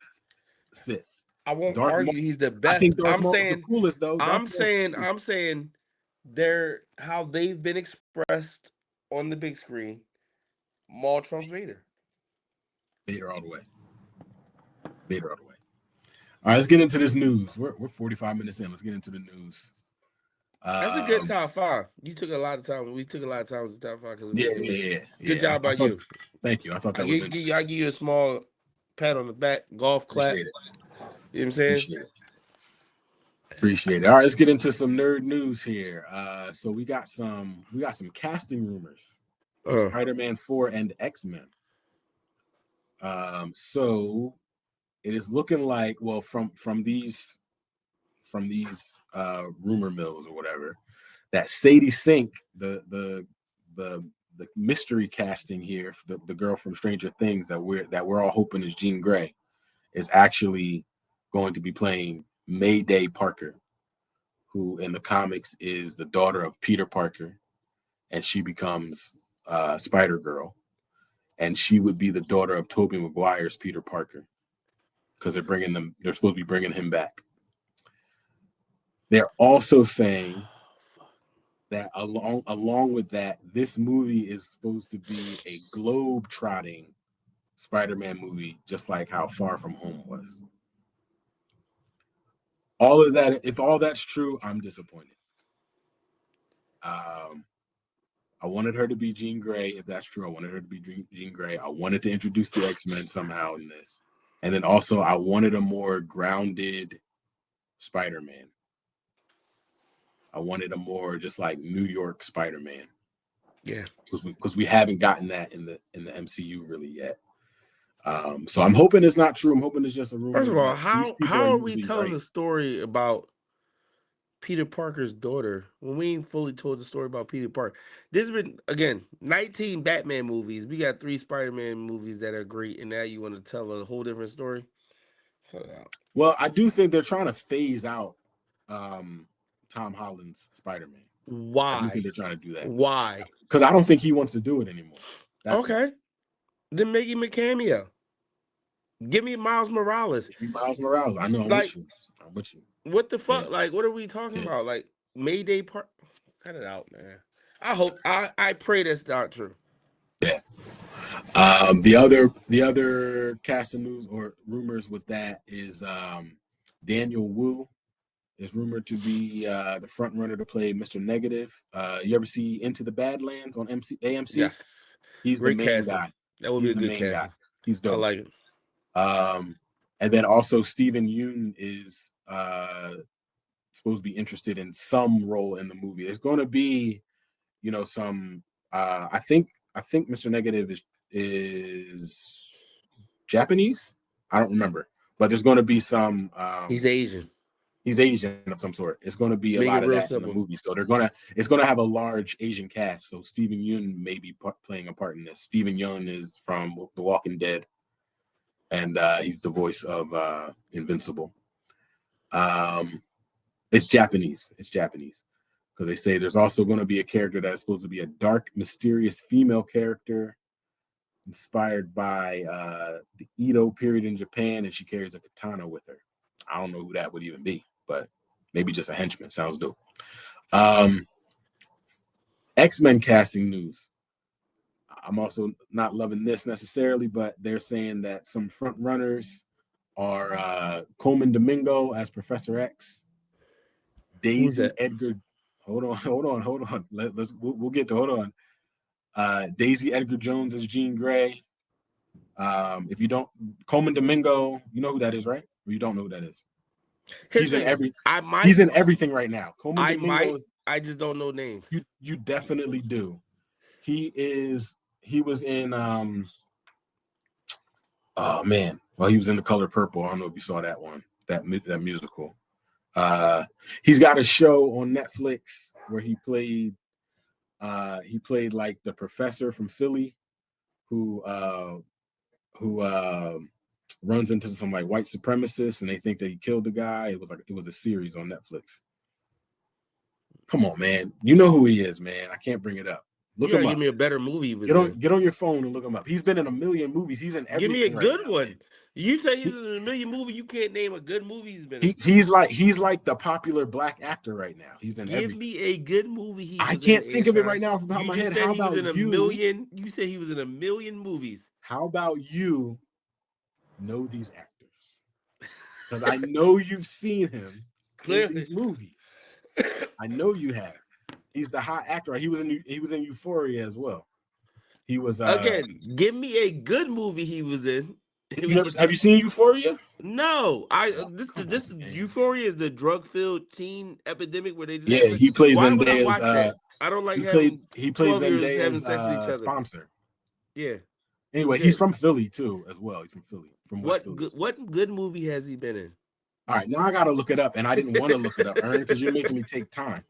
Sith. I won't Darth Maul. argue he's the I best. think Darth Maul is the coolest though. I'm saying they're how they've been expressed on the big screen. Maul trumps Vader. Vader all the way. Vader all the way. All right, let's get into this news. We're 45 minutes in. Let's get into the news. That's a good top five. You took a lot of time. We took a lot of time with the top five because yeah. Good job by you. Thank you. I thought that was interesting. I give you a small pat on the back, golf clap. Appreciate it. You know what I'm saying? Appreciate it. All right, let's get into some nerd news here. So we got some casting rumors for Spider-Man 4 and X-Men. So it is looking like, well, from these rumor mills or whatever, that Sadie Sink, the mystery casting here, the girl from Stranger Things that we're all hoping is Jean Grey, is actually going to be playing Mayday Parker, who in the comics is the daughter of Peter Parker, and she becomes Spider-Girl, and she would be the daughter of Tobey Maguire's Peter Parker, because they're supposed to be bringing him back. They're also saying that along with that, this movie is supposed to be a globe-trotting Spider-Man movie, just like how Far From Home was. All of that, if all that's true, I'm disappointed. I wanted her to be Jean Grey. If that's true, I wanted her to be Jean Grey. I wanted to introduce the X-Men somehow in this. And then also I wanted a more grounded Spider-Man. I wanted a more just like New York Spider-Man. Yeah. Because we haven't gotten that in the MCU really yet. So I'm hoping it's not true. I'm hoping it's just a rumor. First of all, how are we telling the story about Peter Parker's daughter when we ain't fully told the story about Peter Parker? There's been, again, 19 Batman movies. We got 3 Spider-Man movies that are great, and now you want to tell a whole different story? Shut it out. Well, I do think they're trying to phase out Tom Holland's Spider-Man. Why? I do think they're trying to do that. Why? Because I don't think he wants to do it anymore. Okay. Then make him a cameo. Give me Miles Morales. Miles Morales. I know. I'm with you. What the Yeah. fuck? Like, what are we talking about? Like, Mayday part? Cut it out, man. I pray that's not true. Yeah. The other cast of news or rumors with that is Daniel Wu is rumored to be the front runner to play Mr. Negative. You ever see Into the Badlands on AMC? Yes. He's the Great main casting. guy. That would be He's a the good main guy. casting. He's I dope. like it. And then also Steven Yeun is supposed to be interested in some role in the movie. There's going to be, some. I think Mr. Negative is Japanese. I don't remember, but there's going to be some. He's Asian. He's Asian of some sort. It's going to be a Make it lot of real that in the simple. movie. So it's gonna have a large Asian cast. So Steven Yeun may be playing a part in this. Steven Yeun is from The Walking Dead, and he's the voice of Invincible. It's Japanese. It's Japanese because they say there's also going to be a character that is supposed to be a dark, mysterious female character inspired by the Edo period in Japan, and she carries a katana with her. I don't know who that would even be, but maybe just a henchman. Sounds dope. X-Men casting news. I'm also not loving this necessarily, but they're saying that some front runners are Coleman Domingo as Professor X, Who's Daisy that? Edgar. Hold on. We'll get to hold on. Daisy Edgar Jones as Jean Grey. If you don't, Coleman Domingo, you know who that is, right? Or you don't know who that is? Here's the thing. He's in everything right now. Coleman Domingo is. I just don't know names. You definitely do. He was in oh man. Well, he was in The Color Purple. I don't know if you saw that one. That musical. He's got a show on Netflix where he played like the professor from Philly who runs into some like white supremacists and they think that he killed the guy. It was a series on Netflix. Come on, man. You know who he is, man. I can't bring it up. Look him up. Give me a better movie. Get on your phone and look him up. He's been in a million movies. He's in everything. Give me a good one. Man. You say he's in a million movies. You can't name a good movie he's been in. He's like the popular black actor right now. He's in everything. Give me a good movie. I can't think of it right now off the top of my head. How about you? You said he was in a million movies. How about you know these actors? Because I know you've seen him in these movies. I know you have. He's the hot actor. He was in Euphoria as well. He was again. Give me a good movie he was in. Have you seen Euphoria? No, this Euphoria is the drug-filled teen epidemic where they just he plays Zendaya's. I don't like he plays Zendaya's sponsor. Yeah. Anyway, he's from Philly too, as well. He's from Philly, from West Philly. What good movie has he been in? All right, now I gotta look it up, and I didn't want to look it up, Ern, because you're making me take time.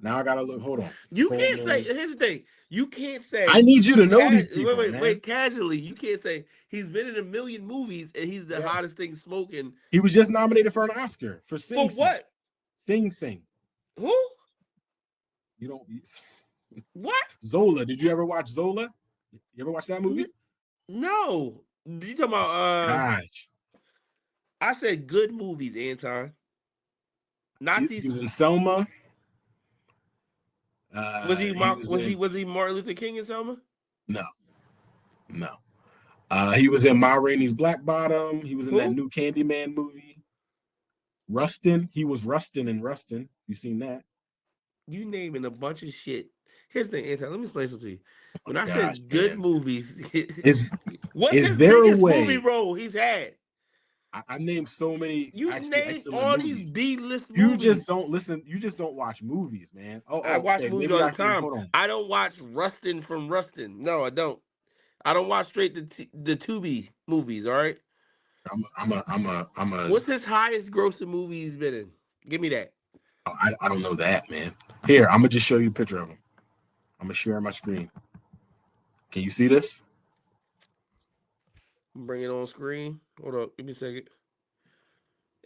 Now I gotta look. Hold on. Can't say. Here's the thing. You can't say. I need you to know these people. Wait. Casually, you can't say he's been in a million movies and he's the hottest thing smoking. He was just nominated for an Oscar for Sing. For what? Sing Sing. Who? You don't. What? Zola. Did you ever watch Zola? You ever watch that movie? No. You talking about? Gosh. I said good movies, Anton. Not these. He was in Selma. Was he Martin Luther King in Selma? No. He was in Ma Rainey's Black Bottom. He was in that new Candyman movie. Rustin. He was Rustin in Rustin. You seen that? You naming a bunch of shit. Here's the thing, Anton. Let me explain something to you. When I said good movies, what's his biggest movie role he's had? I named so many. You named all these B-list movies. You just don't listen. You just don't watch movies, man. I watch movies all the time. I don't watch Rustin from Rustin. No, I don't. I don't watch straight the Tubi movies. All right. I'm a. What's his highest grossing movie he's been in? Give me that. I don't know that, man. Here, I'm gonna just show you a picture of him. I'm gonna share my screen. Can you see this? Bring it on screen. Hold up. Give me a second.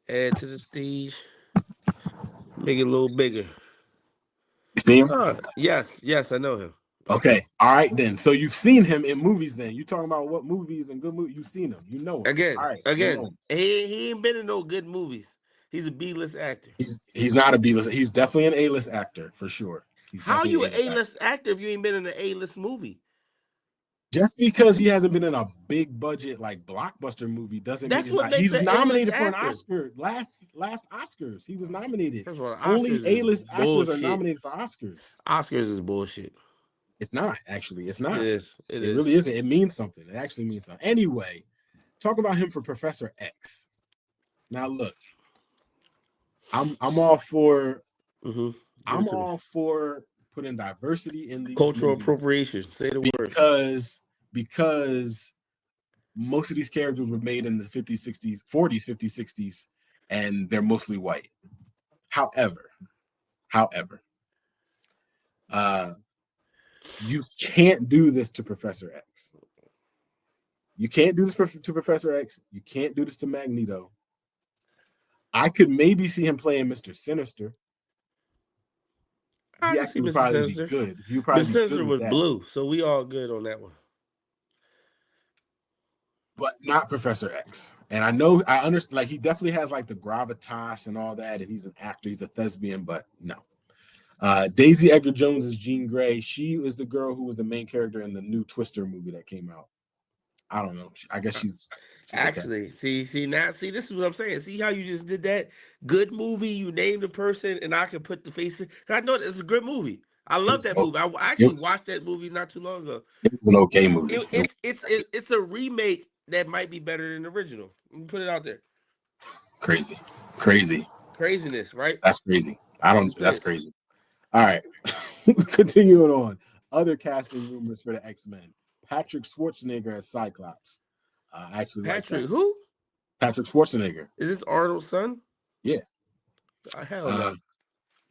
Add to the stage. Make it a little bigger. You see him? Yes, I know him. Okay. All right, then. So you've seen him in movies then. You talking about what movies and good movies. You've seen him. You know him. Again. All right. Again. He ain't been in no good movies. He's a B-list actor. He's not a B-list. He's definitely an A-list actor for sure. He's How you definitely an an A-list actor. A-list actor if you ain't been in an A-list movie? Just because he hasn't been in a big budget like blockbuster movie doesn't mean That's he's what not. makes He's an A-list nominated for an actor. Oscar. Last Oscars, he was nominated. First of all, Only Oscars is A-list actors are bullshit. nominated for Oscars. Oscars is bullshit. It's not actually. It's It not. is. It It really is. isn't. It means something. It actually means something. Anyway, talk about him for Professor X. Now look, I'm all for Mm-hmm. Give I'm it to me. all for putting diversity in these Cultural movies appropriation. Say the word. because most of these characters were made in the 50s, 60s, 40s, 50s, 60s, and they're mostly white. However, you can't do this to Professor X. You can't do this to Professor X. You can't do this to Magneto. I could maybe see him playing Mr. Sinister. I He can see actually would Mr. probably be Sinister. good. He would Mr. probably be good Sinister with was that. blue, so we all good on that one. But not Professor X. And I understand, like, he definitely has like the gravitas and all that, and he's an actor, he's a thespian, but no. Daisy Edgar Jones is Jean Grey. She is the girl who was the main character in the new Twister movie that came out. I don't know. I guess she's Actually, okay. see, this is what I'm saying. See how you just did that? Good movie. You named the person, and I can put the face in. I know it's a good movie. I love that movie. I actually watched that movie not too long ago. It was an okay movie. It's a remake that might be better than the original. Let me put it out there. Crazy. Craziness, right? That's crazy. That's crazy. All right. Continuing on. Other casting rumors for the X-Men. Patrick Schwarzenegger as Cyclops. I actually like that. Who? Patrick Schwarzenegger. Is this Arnold's son? Yeah. Hell no.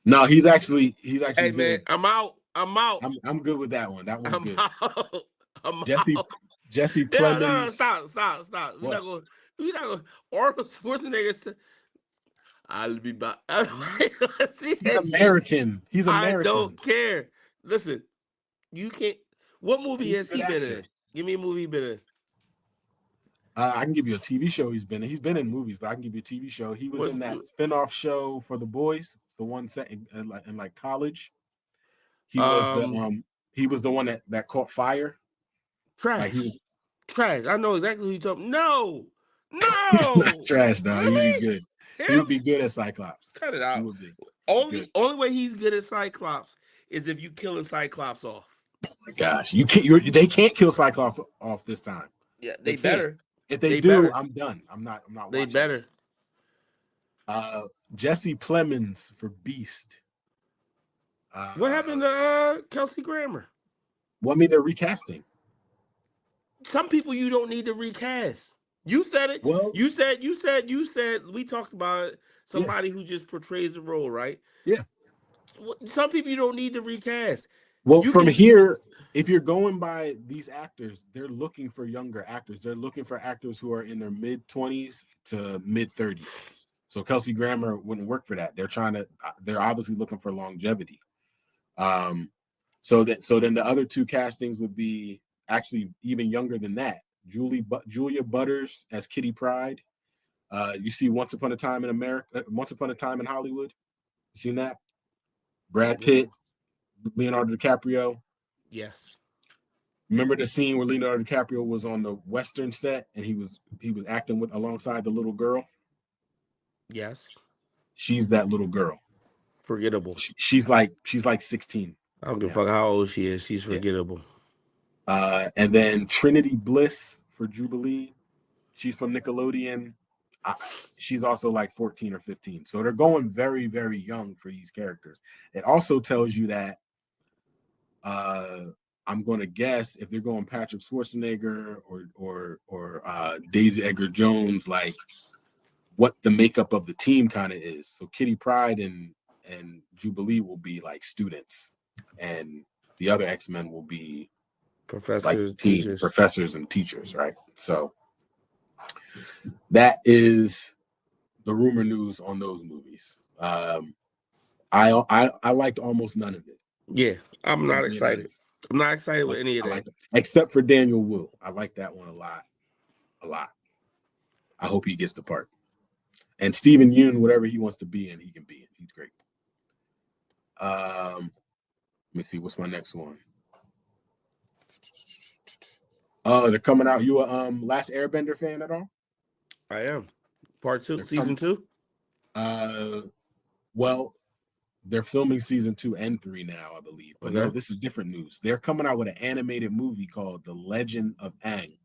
No, he's actually Hey good. man, I'm out. I'm good with that one. That one's good. Out. Jesse Yeah, Plemons. no, stop. What? We're not gonna Arnold Schwarzenegger. I'll be back. He's American. He's American. I don't care. Listen, you can't. What movie He's has he been in? Give me a movie he been in. I can give you a TV show he's been in. He's been in movies, but I can give you a TV show. He was in that spinoff show for The Boys, the one set in like college. He was the one that caught fire. Trash. Like he was trash. I know exactly who you're talking. No. He's not trash, dog. Really? He'd be good. He would be good at Cyclops. Cut it out. Only way he's good at Cyclops is if you killing Cyclops off. Oh my gosh, you can't. They can't kill Cyclops off this time. Yeah, they better. If they do, better. I'm done. I'm not. They watching. Better. Jesse Plemons for Beast. What happened to Kelsey Grammer? Well, I mean, they're recasting. Some people you don't need to recast. You said it. Well, you said. We talked about it. Somebody who just portrays the role, right? Yeah. Some people you don't need to recast. Well, here, if you're going by these actors, they're looking for younger actors. They're looking for actors who are in their mid-20s to mid-30s. So Kelsey Grammer wouldn't work for that. They're obviously looking for longevity. So then the other two castings would be actually even younger than that. Julia Butters as Kitty Pryde. You see Once Upon a Time in America, Once Upon a Time in Hollywood. You seen that? Brad Pitt, Leonardo DiCaprio. Yes. Remember the scene where Leonardo DiCaprio was on the Western set and he was acting alongside the little girl? Yes. She's that little girl. Forgettable. She's like 16. I don't give a fuck how old she is. She's forgettable. And then Trinity Bliss for Jubilee. She's from Nickelodeon. She's also like 14 or 15. So they're going very, very young for these characters. It also tells you that I'm going to guess if they're going Patrick Schwarzenegger or Daisy Edgar Jones, like what the makeup of the team kind of is. So Kitty Pryde and Jubilee will be like students, and the other X-Men will be professors and teachers, right? So that is the rumor news on those movies. I liked almost none of it. Yeah, I'm not excited. I'm not excited with any of that. Except for Daniel Wu. I like that one a lot. I hope he gets the part. And Steven Yeun, whatever he wants to be in, he can be in. He's great. Let me see. What's my next one? Oh, they're coming out. You a Last Airbender fan at all? I am. Part two, They're season coming. 2. Uh, well, they're filming season 2 and 3 now, I believe. But no, Okay. this is different news. They're coming out with an animated movie called The Legend of Aang.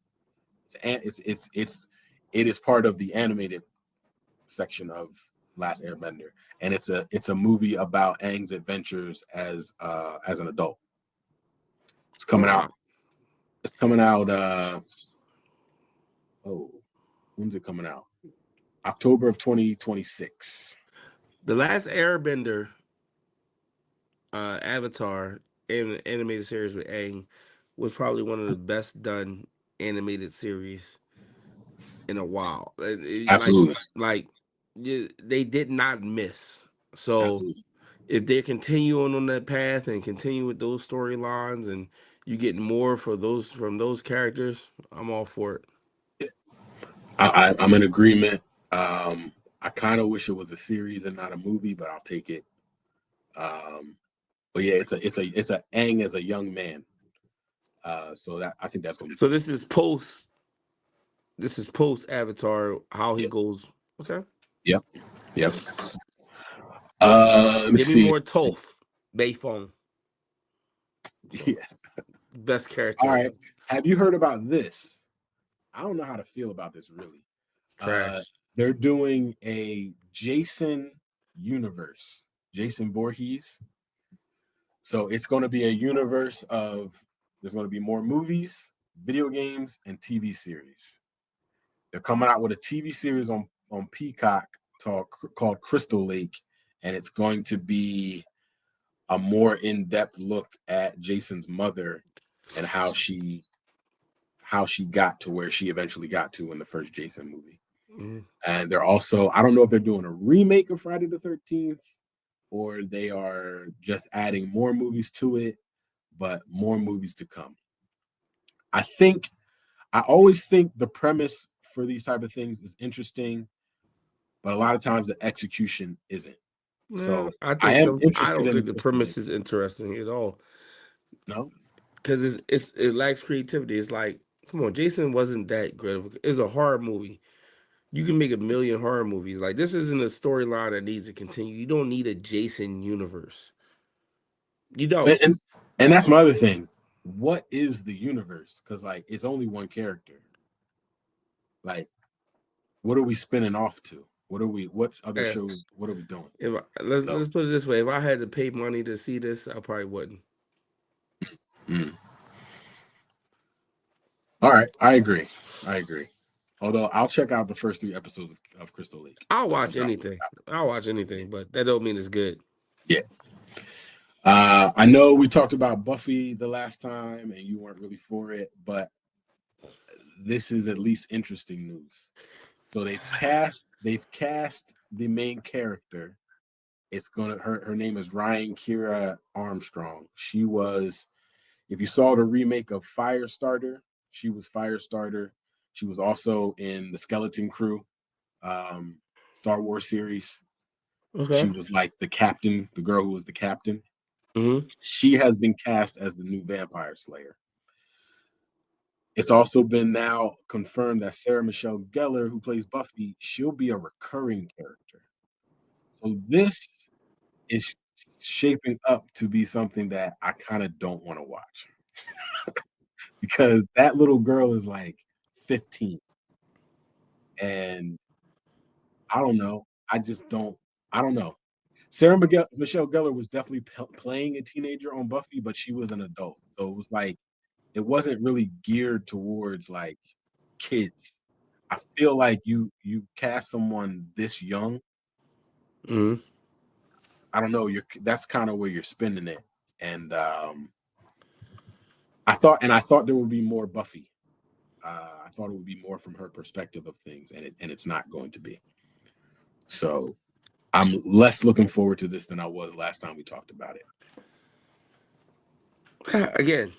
It is part of the animated section of Last Airbender, and it's a movie about Aang's adventures as an adult. It's Oh coming out. wow. It's coming out. Oh, when's it coming out? October of 2026. The last Airbender Avatar animated series with Aang was probably one of the best done animated series in a while. Absolutely, They did not miss. So absolutely. if they're continuing on that path and continue with those storylines and you get more for those from those characters, I'm all for it. I'm in agreement. I kind of wish it was a series and not a movie, but I'll take it. Um, but yeah, it's a Aang as a young man. So that I think that's gonna be So cool. this is post Avatar, how he Yep, goes. Okay. yep, yep. Let me Give me see. more Toph, Bayfeng. So Yeah. best All character. right. Have you heard about this? I don't know how to feel about this really. Uh, Trash. they're doing a Jason universe, Jason Voorhees. So it's going to be a universe of there's going to be more movies, video games, and TV series. They're coming out with a TV series on Peacock called Crystal Lake, and it's going to be a more in-depth look at Jason's mother and how she got to where she eventually got to in the first Jason movie. Mm. And they're also, I don't know if they're doing a remake of Friday the 13th or they are just adding more movies to it, but more movies to come. I think, I always think the premise for these type of things is interesting, but a lot of times the execution isn't. Yeah, So I am I interested don't in the think the Crystal Lake. premise is interesting at all No, because it lacks creativity. It's like, come on, Jason wasn't that great. It's a horror movie. You can make a million horror movies. Like this isn't a storyline that needs to continue. You don't need a Jason universe. You and don't. and, and that's my other thing. What is the universe? Because like it's only one character. Like, what are we spinning off to? What other Eh, shows? What are we doing? So, let's put it this way: if I had to pay money to see this, I probably wouldn't. mm. All right, I agree. I agree. Although I'll check out the first 3 episodes of Crystal Lake. I'll I'll watch drop anything. I'll watch it. anything, but that don't mean it's good. Yeah. I know we talked about Buffy the last time, and you weren't really for it, but this is at least interesting news. So they've cast the main character. It's gonna her name is Ryan Kira Armstrong. She was, if you saw the remake of Firestarter, she was Firestarter. She was also in the Skeleton Crew, um, Star Wars series. She Okay. was like the captain, the girl who was the captain. Hmm. She has been cast as the new Vampire Slayer. It's also been now confirmed that Sarah Michelle Gellar, who plays Buffy, she'll be a recurring character. So this is shaping up to be something that I kind of don't want to watch because that little girl is like 15 and I don't know. I just don't. I don't know. Michelle Gellar was definitely playing a teenager on Buffy, but she was an adult, so it was like it wasn't really geared towards like kids. I feel like you cast someone this young. Hmm. I don't know. You're that's kind of where you're spending it, and I thought there would be more Buffy. I thought it would be more from her perspective of things, and it's not going to be. So I'm less looking forward to this than I was last time we talked about it. Again,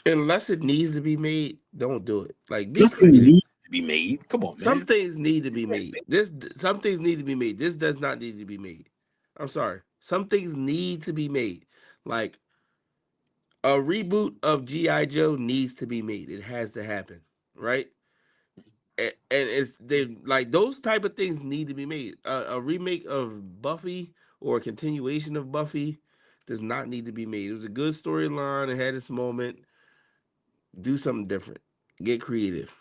unless it needs to be made, don't do it. Like, be Nothing creative. needs. be made. Come on, Some man. things need to be made. Some things need to be made. This does not need to be made. I'm sorry. Some things need to be made. Like a reboot of GI Joe needs to be made. It has to happen, right? And it's they like those type of things need to be made. A remake of Buffy or a continuation of Buffy does not need to be made. It was a good storyline. It had its moment. Do something different. Get creative.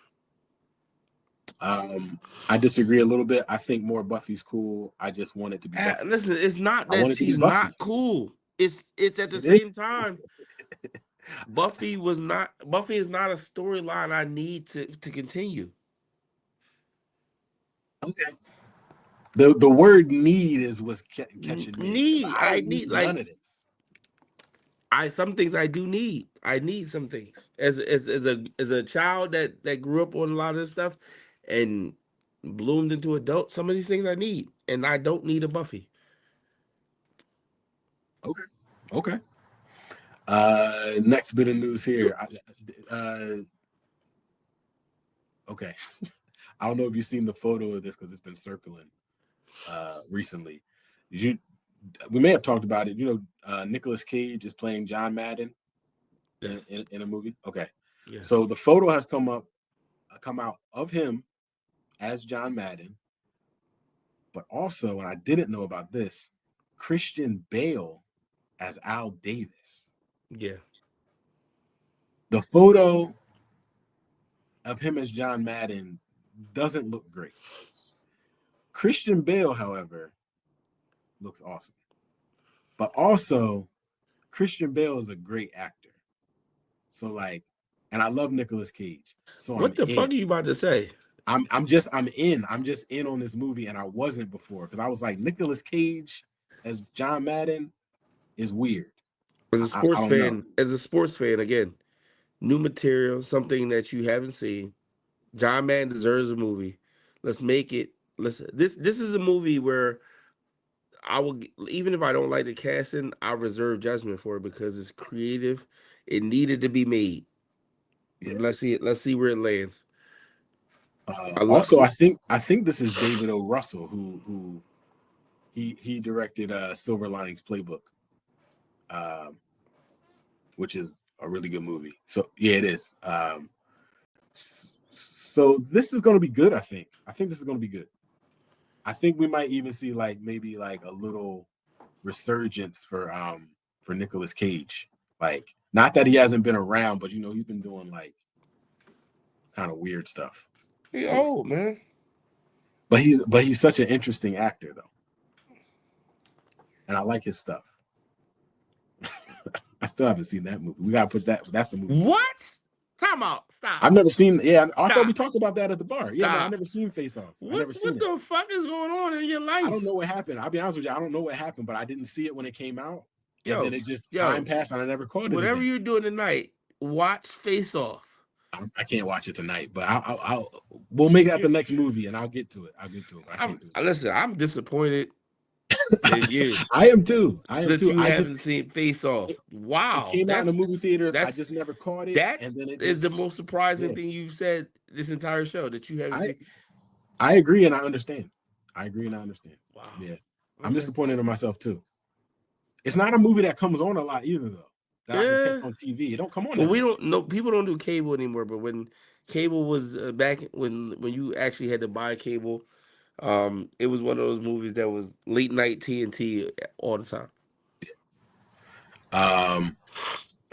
I disagree a little bit. I think more Buffy's cool. I just want it to be Buffy. Listen, it's not I want that it to be she's Buffy. not cool. It's at the It is. same time. Buffy is not a storyline I need to continue. Okay. The word need is what's catching me. I I don't need need none like of this. I some things I do need. I need some things as a child that grew up on a lot of this stuff and bloomed into adult. Some of these things I need, and I don't need a Buffy. Okay. Okay. Next bit of news here. Okay. I don't know if you've seen the photo of this because it's been circling recently. We may have talked about it. Nicolas Cage is playing John Madden Yes, in a movie. Okay. yes, So the photo has come out of him as John Madden, but also, and I didn't know about this, Christian Bale as Al Davis. yeah. The photo of him as John Madden doesn't look great. Christian Bale, however, looks awesome. But also, Christian Bale is a great actor. So like, and I love Nicolas Cage. So I'm What the in. fuck are you about to say? I'm just in on this movie, and I wasn't before because I was like, Nicolas Cage as John Madden is weird. I don't know. As a sports fan, again, new material, something that you haven't seen. John Madden deserves a movie. Let's make it. Let's this is a movie where I will even if I don't like the casting, I reserve judgment for it because it's creative. It needed to be made. Yeah. Let's see it. Let's see where it lands. I love. Also, I think this is David O. Russell who he directed Silver Linings Playbook, um, which is a really good movie. So yeah, it is. So this is going to be good. I think this is going to be good. I think we might even see like maybe like a little resurgence for Nicolas Cage. Like not that he hasn't been around, but he's been doing like kind of weird stuff. He Yeah. old man. But he's such an interesting actor though. And I like his stuff. I still haven't seen that movie. We gotta put that's a movie. What? Time out. Stop. I've never seen. Yeah, I thought we Stop. talked about that at the bar. Yeah, no, I Stop. never seen Face Off. I What never seen what it. the fuck is going on in your life? I don't know what happened. I'll be honest with you. I don't know what happened, but I didn't see it when it came out, and then it just time passed and I never caught it. Whatever again. you're doing tonight, watch Face Off. I can't watch it tonight, but we'll make that the next movie, and I'll get to it. But I can't do it. Listen, I'm disappointed in you. I am too. You I haven't just seen Face Off. Wow, it came out in the movie theaters. I that's just never caught it, that and then it is the just. most surprising Yeah. thing you've said this entire show that you haven't seen. I agree and I understand. Wow. Yeah. I'm Okay. disappointed in myself too. It's not a movie that comes on a lot either, though. That I can catch on TV. It don't come on. Well, we don't know. People don't do cable anymore. But when cable was back, when you actually had to buy cable, it was one of those movies that was late night TNT all the time. All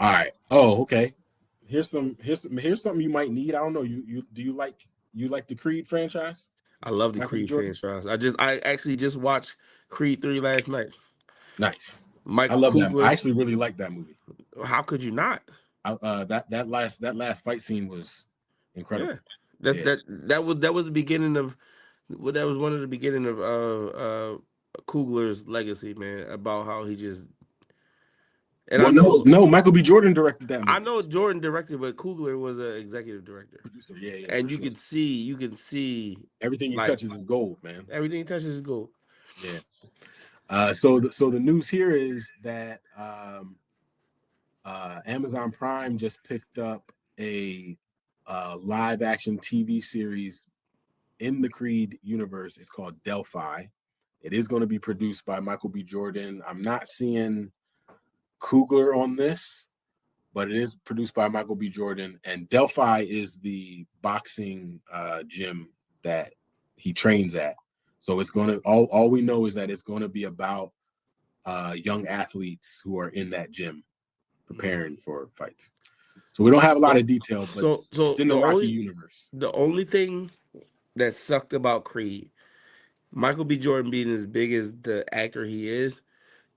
right. Oh, okay. Here's something you might need. I don't know. Do you like the Creed franchise? I love the Michael B. Creed Jordan? franchise. I actually just watched Creed 3 last night. Nice. Michael I love Coogler. that. I actually really like that movie. How could you not? That last fight scene was incredible. Yeah. That was the beginning of. Well, that was one of the beginning of Coogler's legacy, man. About how he just. And no, Michael B. Jordan directed that movie. I know Jordan directed, but Coogler was an executive director. Producer, yeah. And you can see everything he touches is gold, man. Everything he touches is gold. Yeah. So the news here is that Amazon Prime just picked up a live action TV series in the Creed universe. It's called Delphi. It is going to be produced by Michael B. Jordan. I'm not seeing Coogler on this, but it is produced by Michael B. Jordan. And Delphi is the boxing gym that he trains at. So it's going to, all we know is that it's going to be about young athletes who are in that gym preparing for fights. So we don't have a lot of detail, but it's in the Rocky universe. The only thing that sucked about Creed, Michael B. Jordan being as big as the actor he is,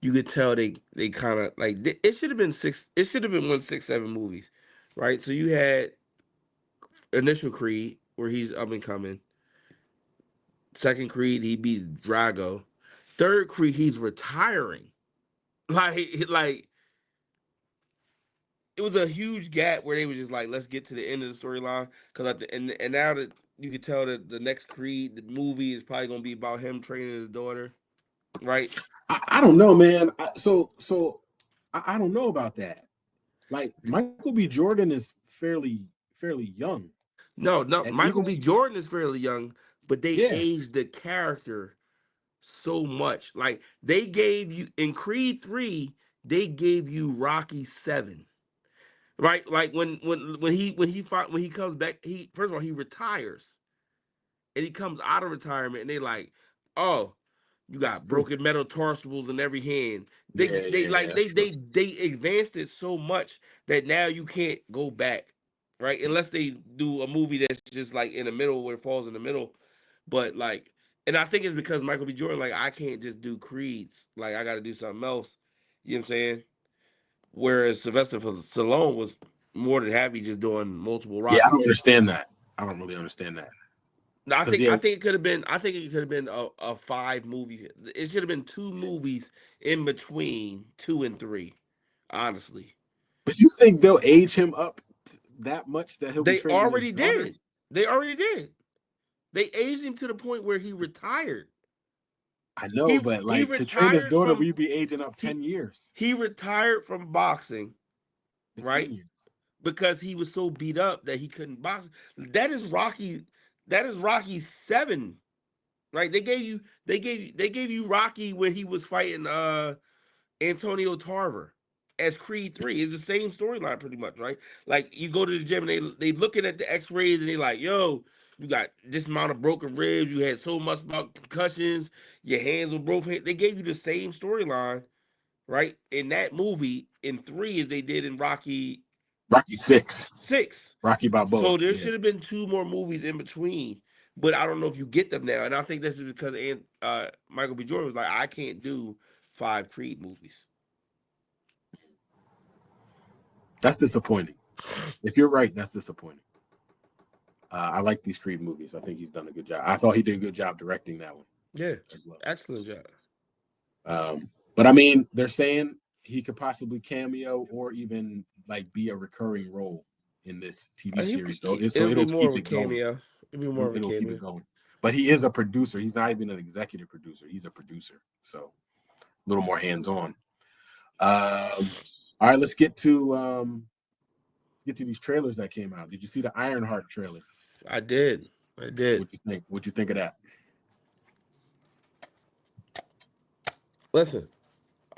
you could tell they kind of like it should have been six. It should have been 1, 6, 7 movies, right? So you had initial Creed where he's up and coming. Second Creed he beats Drago. Third Creed he's retiring. Like it was a huge gap where they were just like, let's get to the end of the storyline because and now that you can tell that the next Creed the movie is probably gonna be about him training his daughter, right? I don't know, man. I don't know about that. Like Michael B. Jordan is fairly young. No, And Michael even B. Jordan is fairly young, but they yeah, aged the character so much. Like they gave you in Creed 3, they gave you Rocky 7. Right? Like when he comes back, he first of all he retires and he comes out of retirement and they like, oh, you that's got true. broken metal torsables in every hand. They Yeah, like that's true. they advanced it so much that now you can't go back, right? Unless they do a movie that's just like in the middle where it falls in the middle. But like, and I think it's because Michael B. Jordan, like, I can't just do Creeds. Like I gotta do something else. You know what I'm saying? Whereas Sylvester Stallone was more than happy just doing multiple Yeah, I Rockies. don't understand that. I don't really understand that. No, Because yeah, I think it could have been a 5 movie. It should have been 2 movies in between 2 and 3. Honestly, but you think they'll age him up that much that he'll be they training his already daughter? did. They already did. They aged him to the point where he retired. I know, He but he like to train his retired daughter, from we'd be aging up he 10 years, he retired from boxing, 15 right? years. Because he was so beat up that he couldn't box. That is Rocky. That is Rocky 7. Right? They gave you Rocky when he was fighting Antonio Tarver as Creed 3. It's the same storyline pretty much, right? Like you go to the gym and they looking at the X-rays and they like, yo, you got this amount of broken ribs, you had so much about concussions, your hands were broken. They gave you the same storyline, right? In that movie, in 3 as they did in Rocky Rocky 6, 6. Rocky Balboa. So there Yeah. should have been 2 more movies in between. But I don't know if you get them now. And I think this is because Michael B. Jordan was like, I can't do 5 Creed movies. That's disappointing. If you're right, that's disappointing. I like these Creed movies. I think he's done a good job. I thought he did a good job directing that one Yeah. as well. Excellent job. But I mean, they're saying he could possibly cameo or even like be a recurring role in this TV series. So It'll be it'll more of keep a it going. cameo. It'll be more of a It'll keep cameo. it going. But he is a producer. He's not even an executive producer. He's a producer. So a little more hands-on. All right, let's get to these trailers that came out. Did you see the Ironheart trailer? I did. I did. What you think? What you think of that? Listen,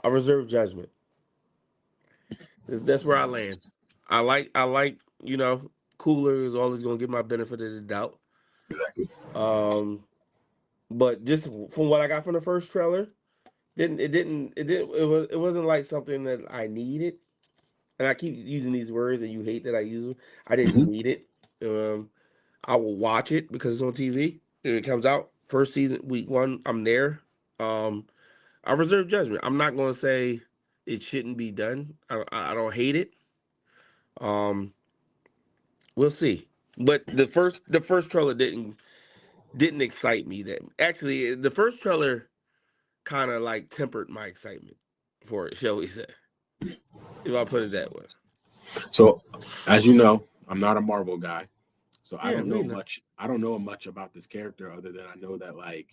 I reserve judgment. That's where I land. Cooler is always gonna give my benefit of the doubt. Um, but just from what I got from the first trailer, it wasn't like something that I needed. And I keep using these words and you hate that I use them. I didn't Mhm. need it. I will watch it because it's on TV. If it comes out first season, week 1, I'm there. Um, I reserve judgment. I'm not going to say it shouldn't be done. I don't hate it. Um, we'll see. But the first trailer didn't excite me. That actually the first trailer kind of like tempered my excitement for it, shall we say? If I put it that way. So, as you know, I'm not a Marvel guy, so I Yeah, don't know me not. much. I don't know much about this character other than I know that like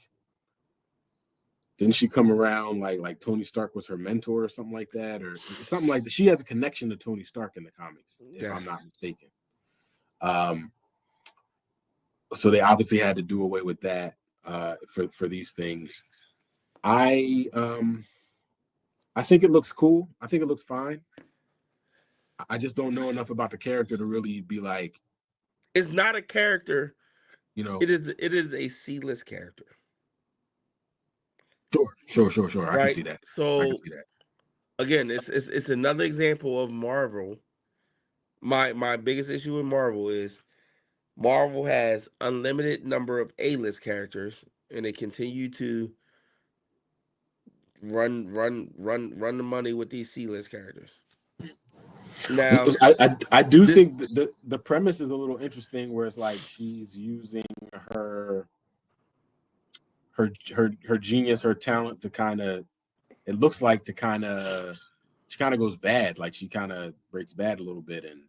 didn't she come around like Tony Stark was her mentor or something like that, or something like that. She has a connection to Tony Stark in the comics, if I'm Yes. not mistaken. Um, so they obviously had to do away with that for these things. I think it looks cool. I think it looks fine. I just don't know enough about the character to really be like, It's not a character. you know, It is a C-list character, sure. I can right? see that. I can So see that. again, it's another example of Marvel. My biggest issue with Marvel is Marvel has unlimited number of A-list characters, and they continue to run the money with these C-list characters. Now, I do this think the premise is a little interesting, where it's like she's using her her genius, her talent to kind of, it looks like, to kind of, she kind of goes bad, like she kind of breaks bad a little bit, and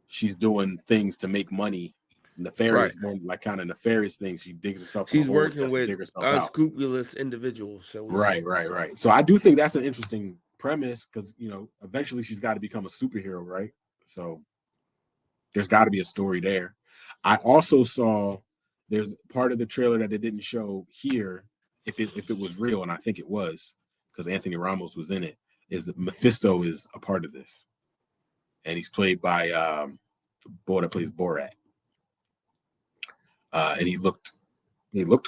she's doing things to make money, right, nefarious, more like kind of nefarious things. She digs herself in a she's hole working just to with dig herself out. unscrupulous individuals, shall we say? Right. So I do think that's an interesting premise, because eventually she's got to become a superhero, right? So there's got to be a story there. I also saw there's part of the trailer that they didn't show here, if it was real, and I think it was, because Anthony Ramos was in it. Is that Mephisto is a part of this, and he's played by the boy that plays Borat, and he looked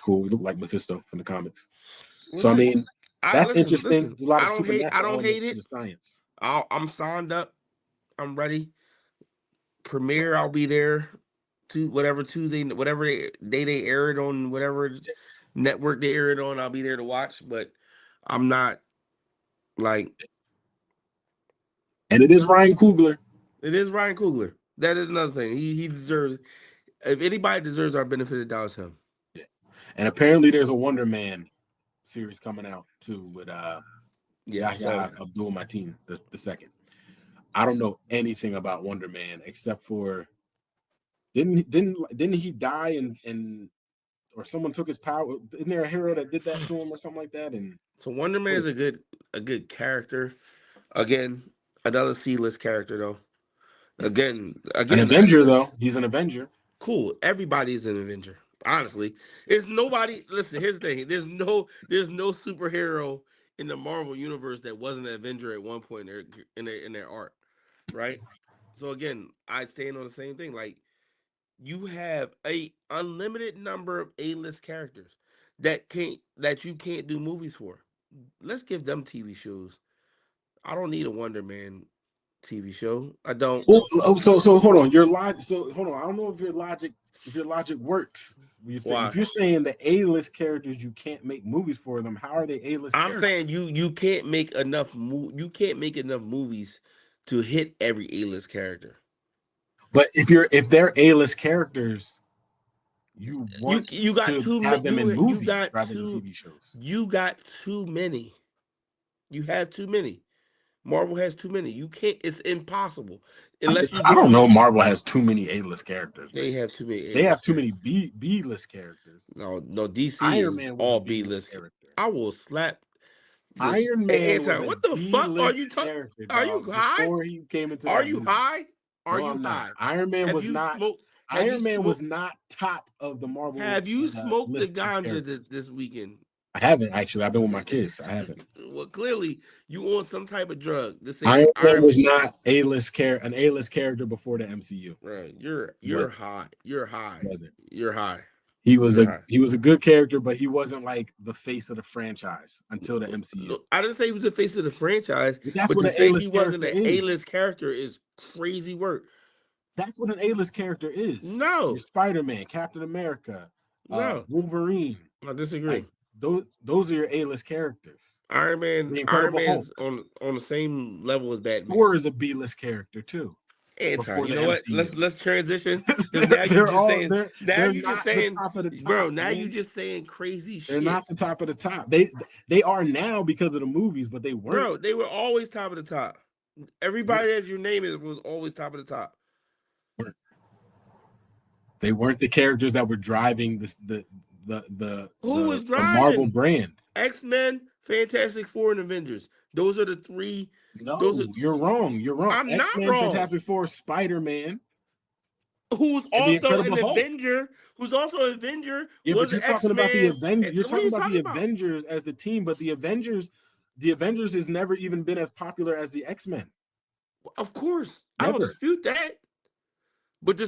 cool. He looked like Mephisto from the comics. Well, So I listen, mean, I that's listen, interesting. listen. There's a lot I of don't hate. I supernatural don't elements hate to the it. science. I'm signed up. I'm ready. Premiere, I'll be there. To whatever Tuesday, whatever day they air it on, whatever network they air it on, I'll be there to watch. But I'm not like And it is Ryan Coogler. it is Ryan Coogler. That is another thing. He deserves. If anybody deserves our benefit of the doubt, it's him. Yeah. And apparently there's a Wonder Man series coming out too, with Yeah, I saw Yahya that. Abdul Mateen the second. I don't know anything about Wonder Man except for, didn't he die, and or someone took his power? Isn't there a hero that did that to him or something like that? And So Wonder what Man's is a good character. Again, another C-list character though. Again, an again, Avenger though? He's an Avenger. cool. Everybody's an Avenger. Honestly, it's nobody. Listen, here's the thing. There's no superhero in the Marvel universe that wasn't an Avenger at one point in their art, right? So again, I stand on the same thing. Like you have a unlimited number of A-list characters that you can't do movies for. Let's give them TV shows. I don't need a Wonder Man TV show. I don't. So hold on. Your logic. So hold on. I don't know if your logic works. If Why? you're saying the A-list characters, you can't make movies for them, how are they A-list I'm characters? saying you can't make you can't make enough movies to hit every A-list character. But if they're A-list characters, you You want you got to too have many. them in You movies got rather than too TV shows. you got too many. You have too many. Marvel has too many. You can't. It's impossible unless you I get. don't know. Marvel has too many A-list characters, They man. have too many They have A-list too many characters. B-list characters. No, DC Iron is Man was a all B-list B-list. character. I will slap this. Iron Hey, Man was Anton, a what the fuck are B-list you talking? character, Are you dog, high? before he came into Are that you movie. high? Are No, you I'm not. high? Iron Man Have was you not. smoked? Have you Iron Man was smoked? not top of the Marvel Have you smoked the list of ganja characters. this weekend? I haven't actually. I've been with my kids. I haven't. Well, clearly you on some type of drug. This Iron ain't Man Iron was Man. not an A-list character before the MCU. Right, you're Was high. You're high. wasn't. You're high. He was You're a high. he was a good character, but he wasn't like the face of the franchise until the MCU. No, I didn't say he was the face of the franchise, That's but what to an say he A-list wasn't character an is. A-list character is crazy work. That's what an A-list character is. Your No, Spider-Man, Captain America, no, Wolverine. I disagree. Like those are your A-list characters. The Iron Incredible Hulk. Man's on the same level as Batman. Thor is a B-list character too Anti, before you the know what? MCU. Let's transition because now you they're just all saying now they're you just not the saying, top of the bro. top, Now you man. just saying crazy They're shit, not the top of the top. They are now because of the movies, but they weren't. bro. They were always top of the top. Everybody that you name it was always top of the top. They weren't the characters that were driving Who was the Marvel driving? brand. X-Men, Fantastic Four, and Avengers. Those are the three. No, Those are. you're wrong. You're wrong. I'm not X-Men, wrong. Fantastic Four, Spider-Man. who's and the also an Incredible Hulk. Avenger, Yeah, but was you're talking about the X-Men. Avengers. You're What are talking you about talking the about? Avengers as the team, but the Avengers has never even been as popular as the X-Men. Of course, I don't Never. dispute that. But to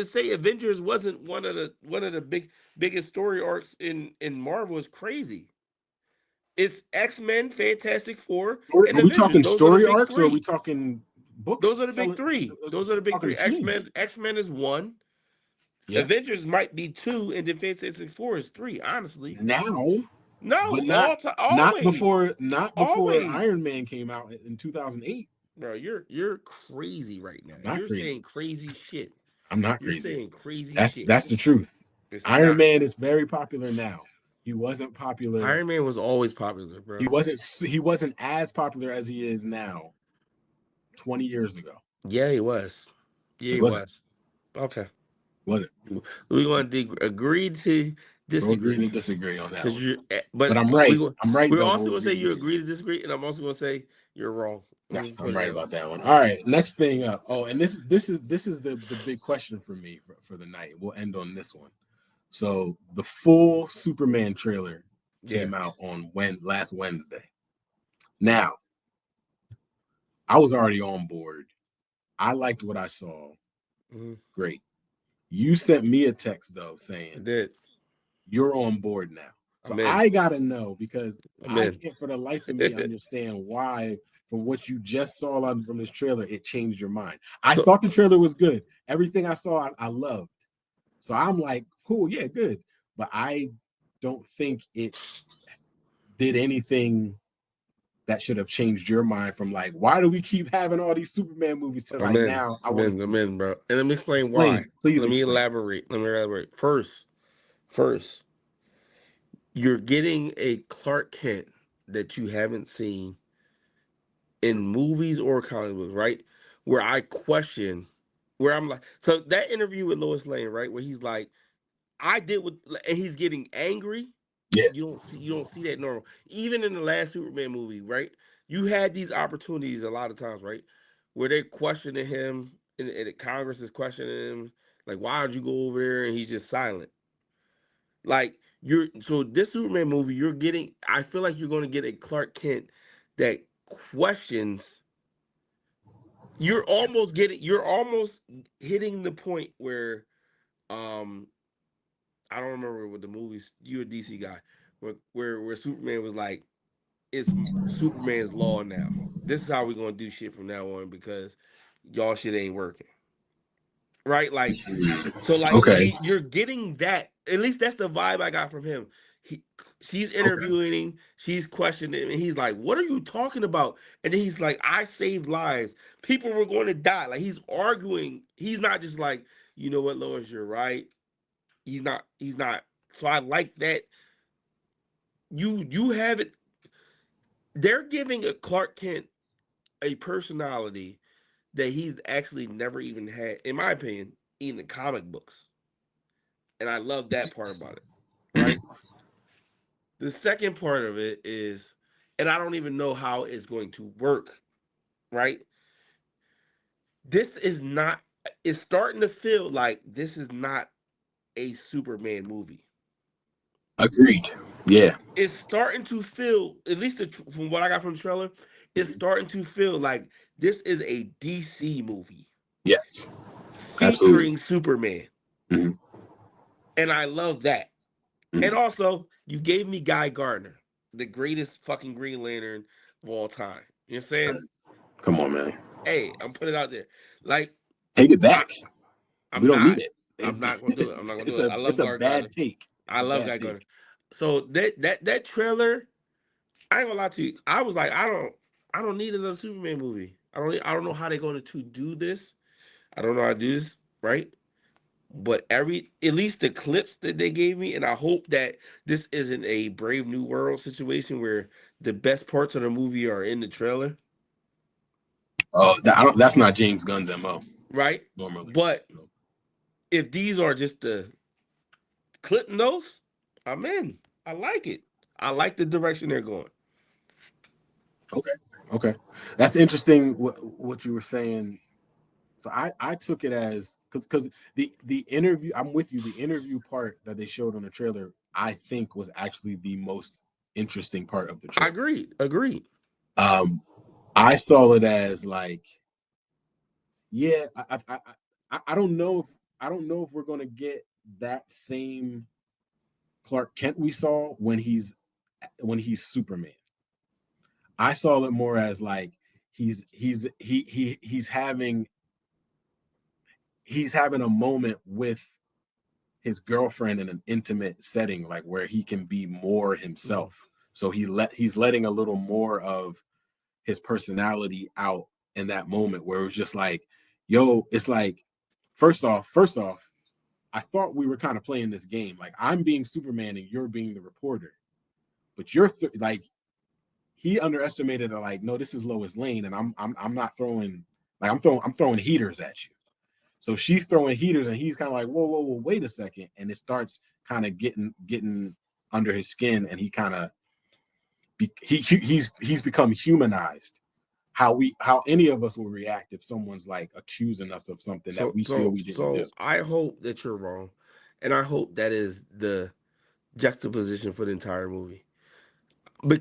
say Avengers wasn't one of the biggest story arcs in Marvel is crazy. It's X-Men, Fantastic Four, and Are we Avengers. talking Those are the story big arcs or are we three. talking Those books? are the big three. Those are the big Talking three. teams. X-Men is one. Yeah. Avengers might be two, and then Fantastic Four is three. Honestly, Now, no, but always, not before always. Iron Man came out in 2008. Bro, you're crazy right now. I'm not You're saying crazy. crazy shit. I'm not You're crazy. saying crazy shit. That's the truth. It's Iron not. Man is very popular now. He wasn't popular. Iron Man was always popular, bro. He wasn't as popular as he is now 20 years ago. Yeah, he was. Yeah, He he wasn't. was. Okay. Wasn't. We're going to agree to We'll agree to disagree. disagree on that Because one. you're, But but I'm right. we I'm right we're though, but also we'll gonna say agree to you disagree. agree to disagree, and I'm also gonna say you're wrong. Yeah, Let me put I'm it right that way. about that one. All right, next thing up. Oh, and this is the big question for me for the night. We'll end on this one. So the full Superman trailer Yeah. came out on last Wednesday. Now, I was already on board. I liked what I saw. Mm-hmm. Great. You sent me a text though I saying did. you're on board now. So I'm in. I gotta know because I'm I in. can't for the life of me understand why, from what you just saw from this trailer, it changed your mind. I So thought the trailer was good. Everything I saw, I loved. So I'm like, cool, yeah, good. But I don't think it did anything that should have changed your mind from like, why do we keep having all these Superman movies to I'm like in. now I I'm want to in. see I'm it. in, bro. And let me explain why. Explain, please Let me explain. elaborate. First, you're getting a Clark Kent that you haven't seen in movies or comic books, right? Where I question, where I'm like, so that interview with Lois Lane, right, where he's like, I did what, and he's getting angry. Yeah. You don't see that normal. Even in the last Superman movie, right? You had these opportunities a lot of times, right, where they're questioning him, and the Congress is questioning him, like, why did you go over there? And he's just silent. Like so this Superman movie, you're getting. I feel like you're going to get a Clark Kent that questions. You're almost hitting the point where, um, I don't remember what the movies. You're a DC guy, where Superman was like, it's Superman's law now. This is how we're gonna do shit from now on because y'all shit ain't working. Right? Like, so like Okay. you're getting that. At least that's the vibe I got from him. He she's Okay. interviewing him, she's questioning him, and he's like, "What are you talking about?" And then he's like, "I saved lives. People were going to die." Like he's arguing. He's not just like, you know what, Lois, you're right. He's not. So I like that. You have it. They're giving a Clark Kent a personality that he's actually never even had, in my opinion, in the comic books. And I love that part about it. Right? The second part of it is, and I don't even know how it's going to work, right? This is not, it's starting to feel like this is not a Superman movie. Agreed. Yeah. It's starting to feel, at least from what I got from the trailer, it's starting to feel like this is a DC movie Yes. Absolutely. featuring Superman. Mhm. And I love that. And Mhm. also, you gave me Guy Gardner, the greatest fucking Green Lantern of all time. You know what I'm saying? Come on, man. Hey, I'm putting it out there. Like, Take it I, back. We I'm don't need not. it. I'm not gonna do it. I'm not gonna do it. I It's love a Guy Gardner. bad take. It's I a love bad Guy Gardner. take. So that trailer, I ain't gonna lie to you. I was like, I don't need another Superman movie. I don't know how they're going to do this. I don't know how to do this right. But at least the clips that they gave me, and I hope that this isn't a Brave New World situation where the best parts of the movie are in the trailer, Oh, that's not James Gunn's MO right? normally. But So, if these are just the clip notes, I'm in. I like it. I like the direction they're going. okay. Okay. That's interesting what you were saying So I took it as because the interview, I'm with you, the interview part that they showed on the trailer, I think was actually the most interesting part of the I trailer. agreed. Um, I saw it as like, yeah, I don't know if we're gonna get that same Clark Kent we saw when he's Superman. I saw it more as like he's having a moment with his girlfriend in an intimate setting, like where he can be more Mhm. himself. So he's letting a little more of his personality out in that moment where it was just like, yo, it's like, first off, I thought we were kind of playing this game. Like I'm being Superman and you're being the reporter, but you're like he underestimated it. Like, no, this is Lois Lane, and I'm not throwing like I'm throwing heaters at you. So she's throwing heaters, and he's kind of like, whoa, wait a second, and it starts kind of getting under his skin, and he kind of he's become humanized. How any of us will react if someone's like accusing us of something that So we feel so we didn't do. so I hope that you're wrong, and I hope that is the juxtaposition for the entire movie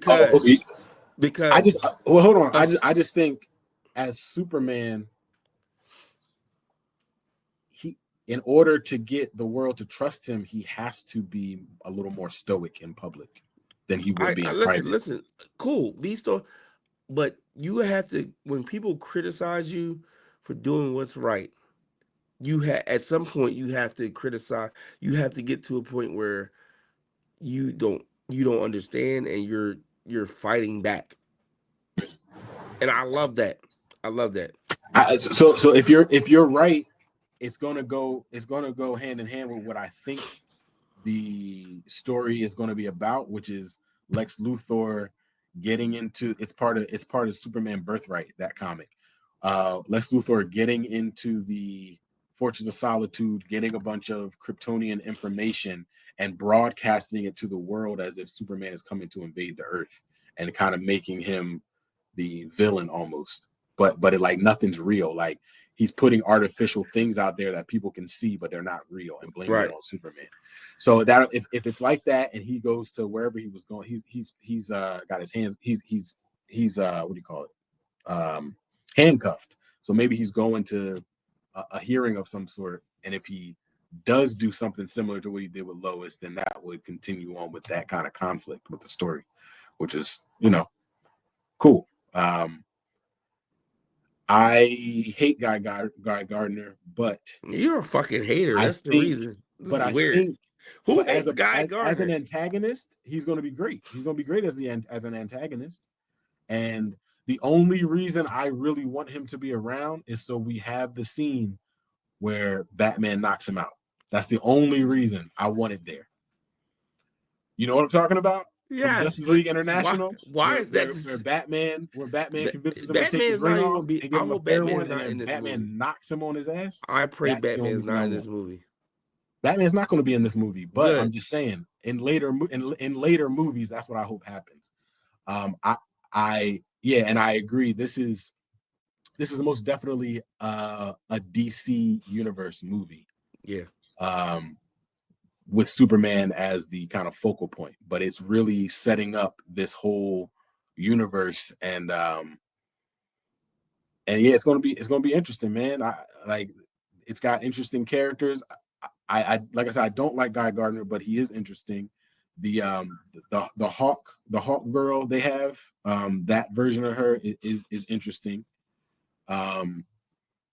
Oh, okay. because Well, hold on. of I just think as Superman, he in order to get the world to trust him, he has to be a little more stoic in public than he would be I in listen, private. listen, cool. These stories, but you have to when people criticize you for doing what's right, you have at some point you have to criticize. You have to get to a point where you don't understand and you're fighting back. And I love that. I love that. So if you're right, it's gonna go hand in hand with what I think the story is going to be about, which is Lex Luthor getting into it's part of Superman Birthright, that comic. Lex Luthor getting into the Fortress of Solitude, getting a bunch of Kryptonian information and broadcasting it to the world as if Superman is coming to invade the Earth, and kind of making him the villain almost. But it, like nothing's real. Like he's putting artificial things out there that people can see, but they're not real, and blaming it Right. on Superman. So that if it's like that, and he goes to wherever he was going, he's got his hands, he's what do you call it, handcuffed. So maybe he's going to a hearing of some sort, and if he does do something similar to what he did with Lois, then that would continue on with that kind of conflict with the story, which is cool. I hate Guy Gardner, but You're a fucking hater. I That's the think, reason. This but is I weird. think, Who but as hates a Guy as an Gardner? antagonist, he's going to be great. He's going to be great as an antagonist. And the only reason I really want him to be around is so we have the scene where Batman knocks him out. That's the only reason I want it there. You know what I'm talking about? From Yes, Justice but League International, why where is that? where where Batman convinces him to take Batman his is ring not even gonna off be. and I give him a hope fair Batman is one, and not in then this movie. Batman knocks him on his ass. I pray That's the Batman only is thing I not in want. this movie. Batman's not going to be in this movie, but I'm Good. just saying in later movies, that's what I hope happens. I yeah, and I agree. This is most definitely a DC universe movie, Yeah. um, with Superman as the kind of focal point, but it's really setting up this whole universe, and yeah, it's gonna be interesting, man. I like it's got interesting characters. I like I said, I don't like Guy Gardner, but he is interesting. The Hawk girl they have, that version of her is interesting. Um,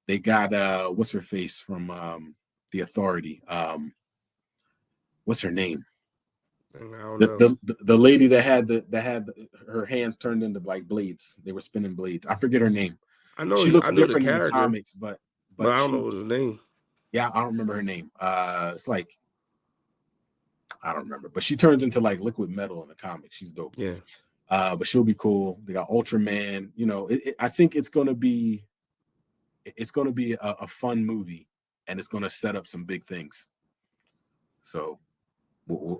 they got what's her face from the Authority. What's her name? I don't The, know. the lady that had her hands turned into like blades. They were spinning blades. I forget her name. She looks I know the different in the character, comics, but but I don't know she's, his name. yeah, I don't remember her name. It's like I don't remember, but she turns into like liquid metal in the comics. She's dope. Yeah. But she'll be cool. They got Ultraman. I think it's gonna be a fun movie, and it's gonna set up some big things. So we'll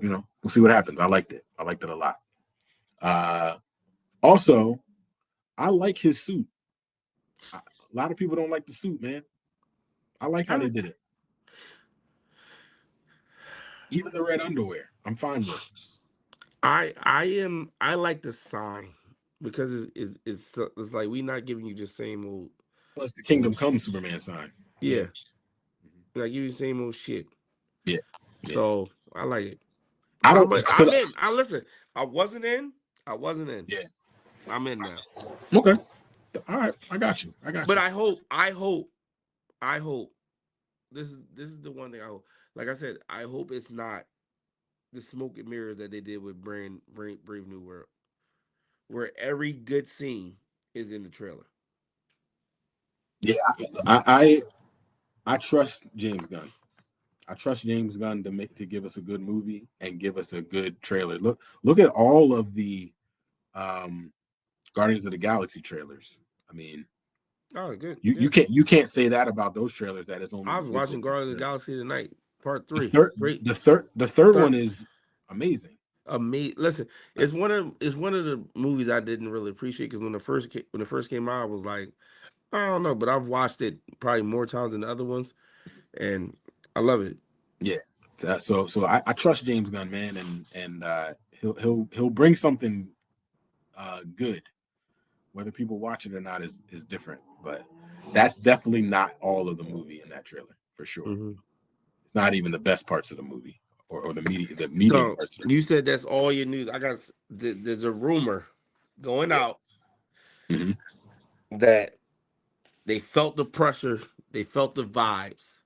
see what happens. I liked it. I liked it a lot. Uh, Also, I like his suit. A lot of people don't like the suit, man. I like how I they did it. Even the red underwear, I'm fine with. I like the sign because it's like we not giving you the same Plus the Kingdom old Come Superman sign. Yeah. yeah, like you the same old shit. Yeah. Yeah. So I like it. I don't because I'm in. I listen. I wasn't in. I wasn't in. yeah. I'm in now. Okay. All right. I got you. I got But you. I hope this is the one thing I hope. Like I said, I hope it's not the smoke and mirror that they did with Brave New World, where every good scene is in the trailer. Yeah. I trust James Gunn. I trust James Gunn to give us a good movie and give us a good trailer. Look at all of the um Guardians of the Galaxy trailers. I mean, Oh, good, you good. can't say that about those trailers that it's only I was good watching looking Guardians of the trailers. Galaxy tonight, part The three. third Great, the third third. one is amazing. Listen, Like it's one of the movies I didn't really appreciate because when it first came out, I was like, I don't know, but I've watched it probably more times than the other ones, and I love it. yeah. So I trust James Gunn, man, and he'll bring something good. Whether people watch it or not is different, but that's definitely not all of the movie in that trailer for sure. Hmm. It's not even the best parts of the movie or the medium So parts of the you movie. said that's all your news. There's a rumor going Yeah. out Mm-hmm. that they felt the pressure, they felt the vibes,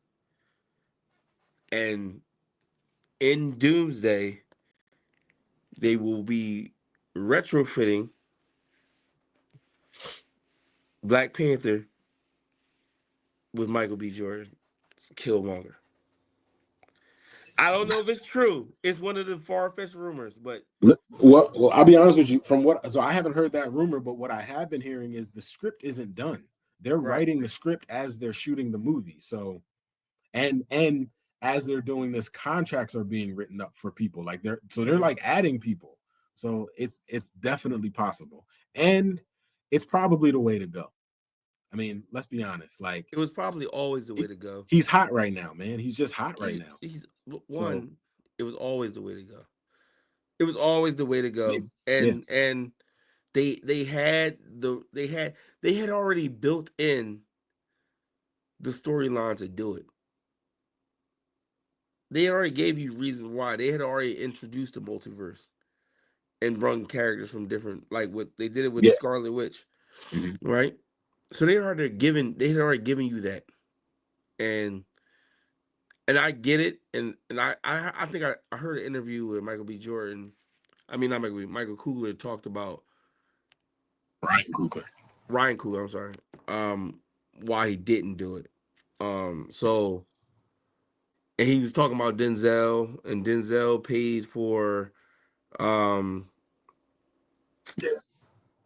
and in Doomsday they will be retrofitting Black Panther with Michael B. Jordan, Killmonger. I don't know if it's true. It's one of the far fetched rumors, but Well, I'll be honest with you. From what so I haven't heard that rumor, but what I have been hearing is the script isn't done. They're right. writing the script as they're shooting the movie. So and as they're doing this, contracts are being written up for people. Like they're like adding people. So it's definitely possible, and it's probably the way to go. I mean, let's be honest. Like It was probably always the way he, to go. he's hot right now, man. He's just hot right now. He's So one. It was always the way to go. It was always the way to yeah, go, yeah, and they had they had already built in the storyline to do it. They already gave you reasons why. They had already introduced the multiverse and run characters from different, like what they did it with yeah. Scarlet Witch, Mhm. right? So they had already given you that, and I get it, and I think I heard an interview with Michael B. Jordan. I mean not Michael B. Michael Coogler talked about Ryan Coogler. Ryan Coogler. I'm sorry. Why he didn't do it. So and he was talking about Denzel, and Denzel paid for um Yeah.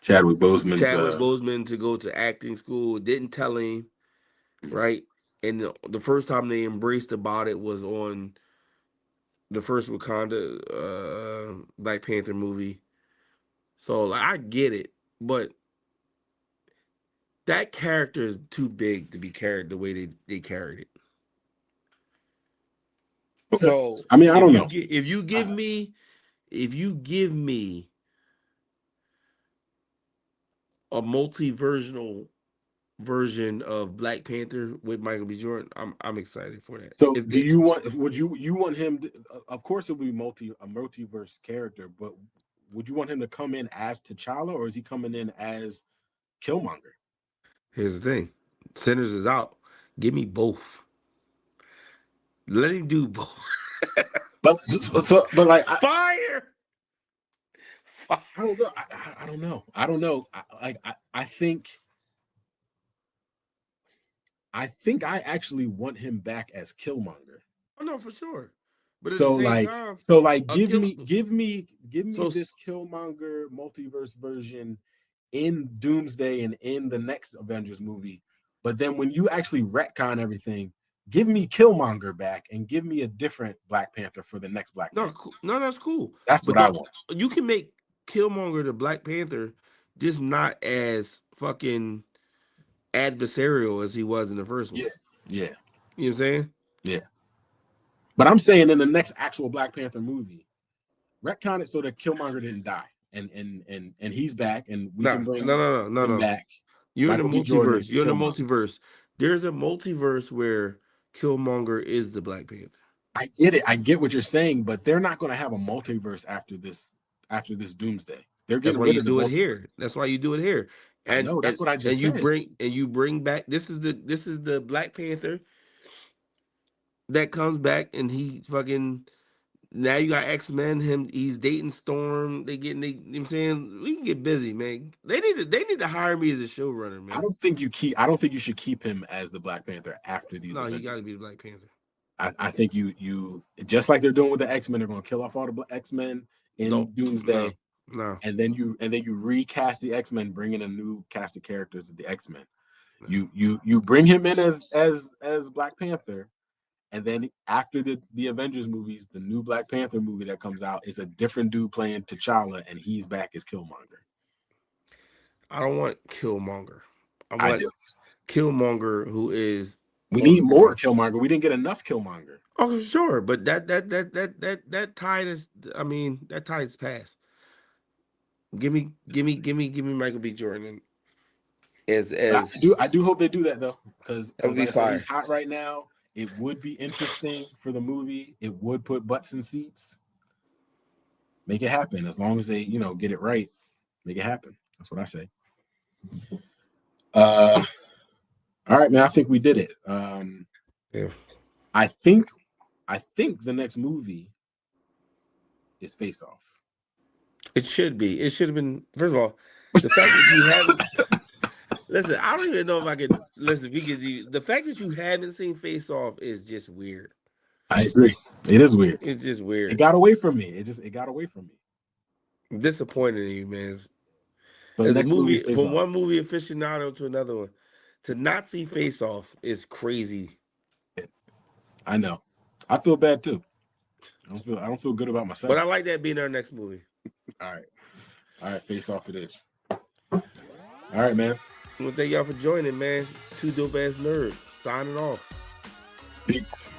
Chadwick Boseman's Chadwick Boseman to go to acting school. Didn't tell him, right? And the first time they embraced about it was on the first Wakanda Black Panther movie. So like, I get it, but that character is too big to be carried the way they carried it. okay. So I mean, I don't know. if you give me a multi-versional version of Black Panther with Michael B. Jordan, I'm excited for that. So, If do they you want? Would you want him? Of course, it would be a multiverse character, but would you want him to come in as T'Challa, or is he coming in as Killmonger? Here's the thing, Sinners is out. Give me both. Let him do both. But like Fire. Fire. I don't know. I don't know. I don't know. I think I actually want him back as Killmonger. Oh no, for sure. But at the So same like time, so like a kill. give me So this Killmonger multiverse version in Doomsday and in the next Avengers movie. But then when you actually retcon everything, give me Killmonger back and give me a different Black Panther for the next Black no, Panther. no, that's cool. That's But what I want. you can make Killmonger the Black Panther just not as fucking adversarial as he was in the first Yeah. one. Yeah. You know what I'm saying? Yeah. But I'm saying in the next actual Black Panther movie, retcon it so that Killmonger didn't die, and he's back, and we can bring him back. You're in the Michael B. Jordan as multiverse. You're in the Killmonger. multiverse. There's a multiverse where Killmonger is the Black Panther. I get it. I get what you're saying, but they're not going to have a multiverse after this Doomsday. They're That's getting why rid you of the do it multiverse. here. That's why you do it here. I know. That's what I just said. You bring back this is the Black Panther that comes back and he fucking now you got X-Men, he's dating Storm, you know what I'm saying? We can get busy, man. They need to hire me as a showrunner, man. I don't think you should keep him as the Black Panther after these No, events. he gotta be the Black Panther. I think you just like they're doing with the X-Men, they're going to kill off all the X-Men in Doomsday. No. And then you recast the X-Men, bring in a new cast of characters of the X-Men. No. You bring him in as Black Panther, and then after the Avengers movies, the new Black Panther movie that comes out is a different dude playing T'Challa, and he's back as Killmonger. I don't want Killmonger. I do. Killmonger, who is we need more Killmonger. We didn't get enough Killmonger. Oh, sure, but that tide is. I mean, that tide's past. Give me Michael B. Jordan. I do hope they do that though, because like I said, he's hot right now. It would be interesting for the movie. It would put butts in seats. Make it happen as long as they get it right. Make it happen. That's what I say. All right, man. I think we did it. Yeah. I think the next movie is Face Off. It should be. It should have been. First of all, the fact that you haven't listen. I don't even know if I could listen. The fact that you haven't seen Face Off is just weird. I agree. It is weird. It's just weird. It got away from me. It got away from me. I'm disappointed in you, man. So as a movie, from one movie aficionado to another one, to not see Face Off is crazy. I know. I feel bad too. I don't feel good about myself. But I like that being our next movie. All right. Face Off it is. All right, man. I want to thank y'all for joining, man. Two dope ass nerds signing off. Peace.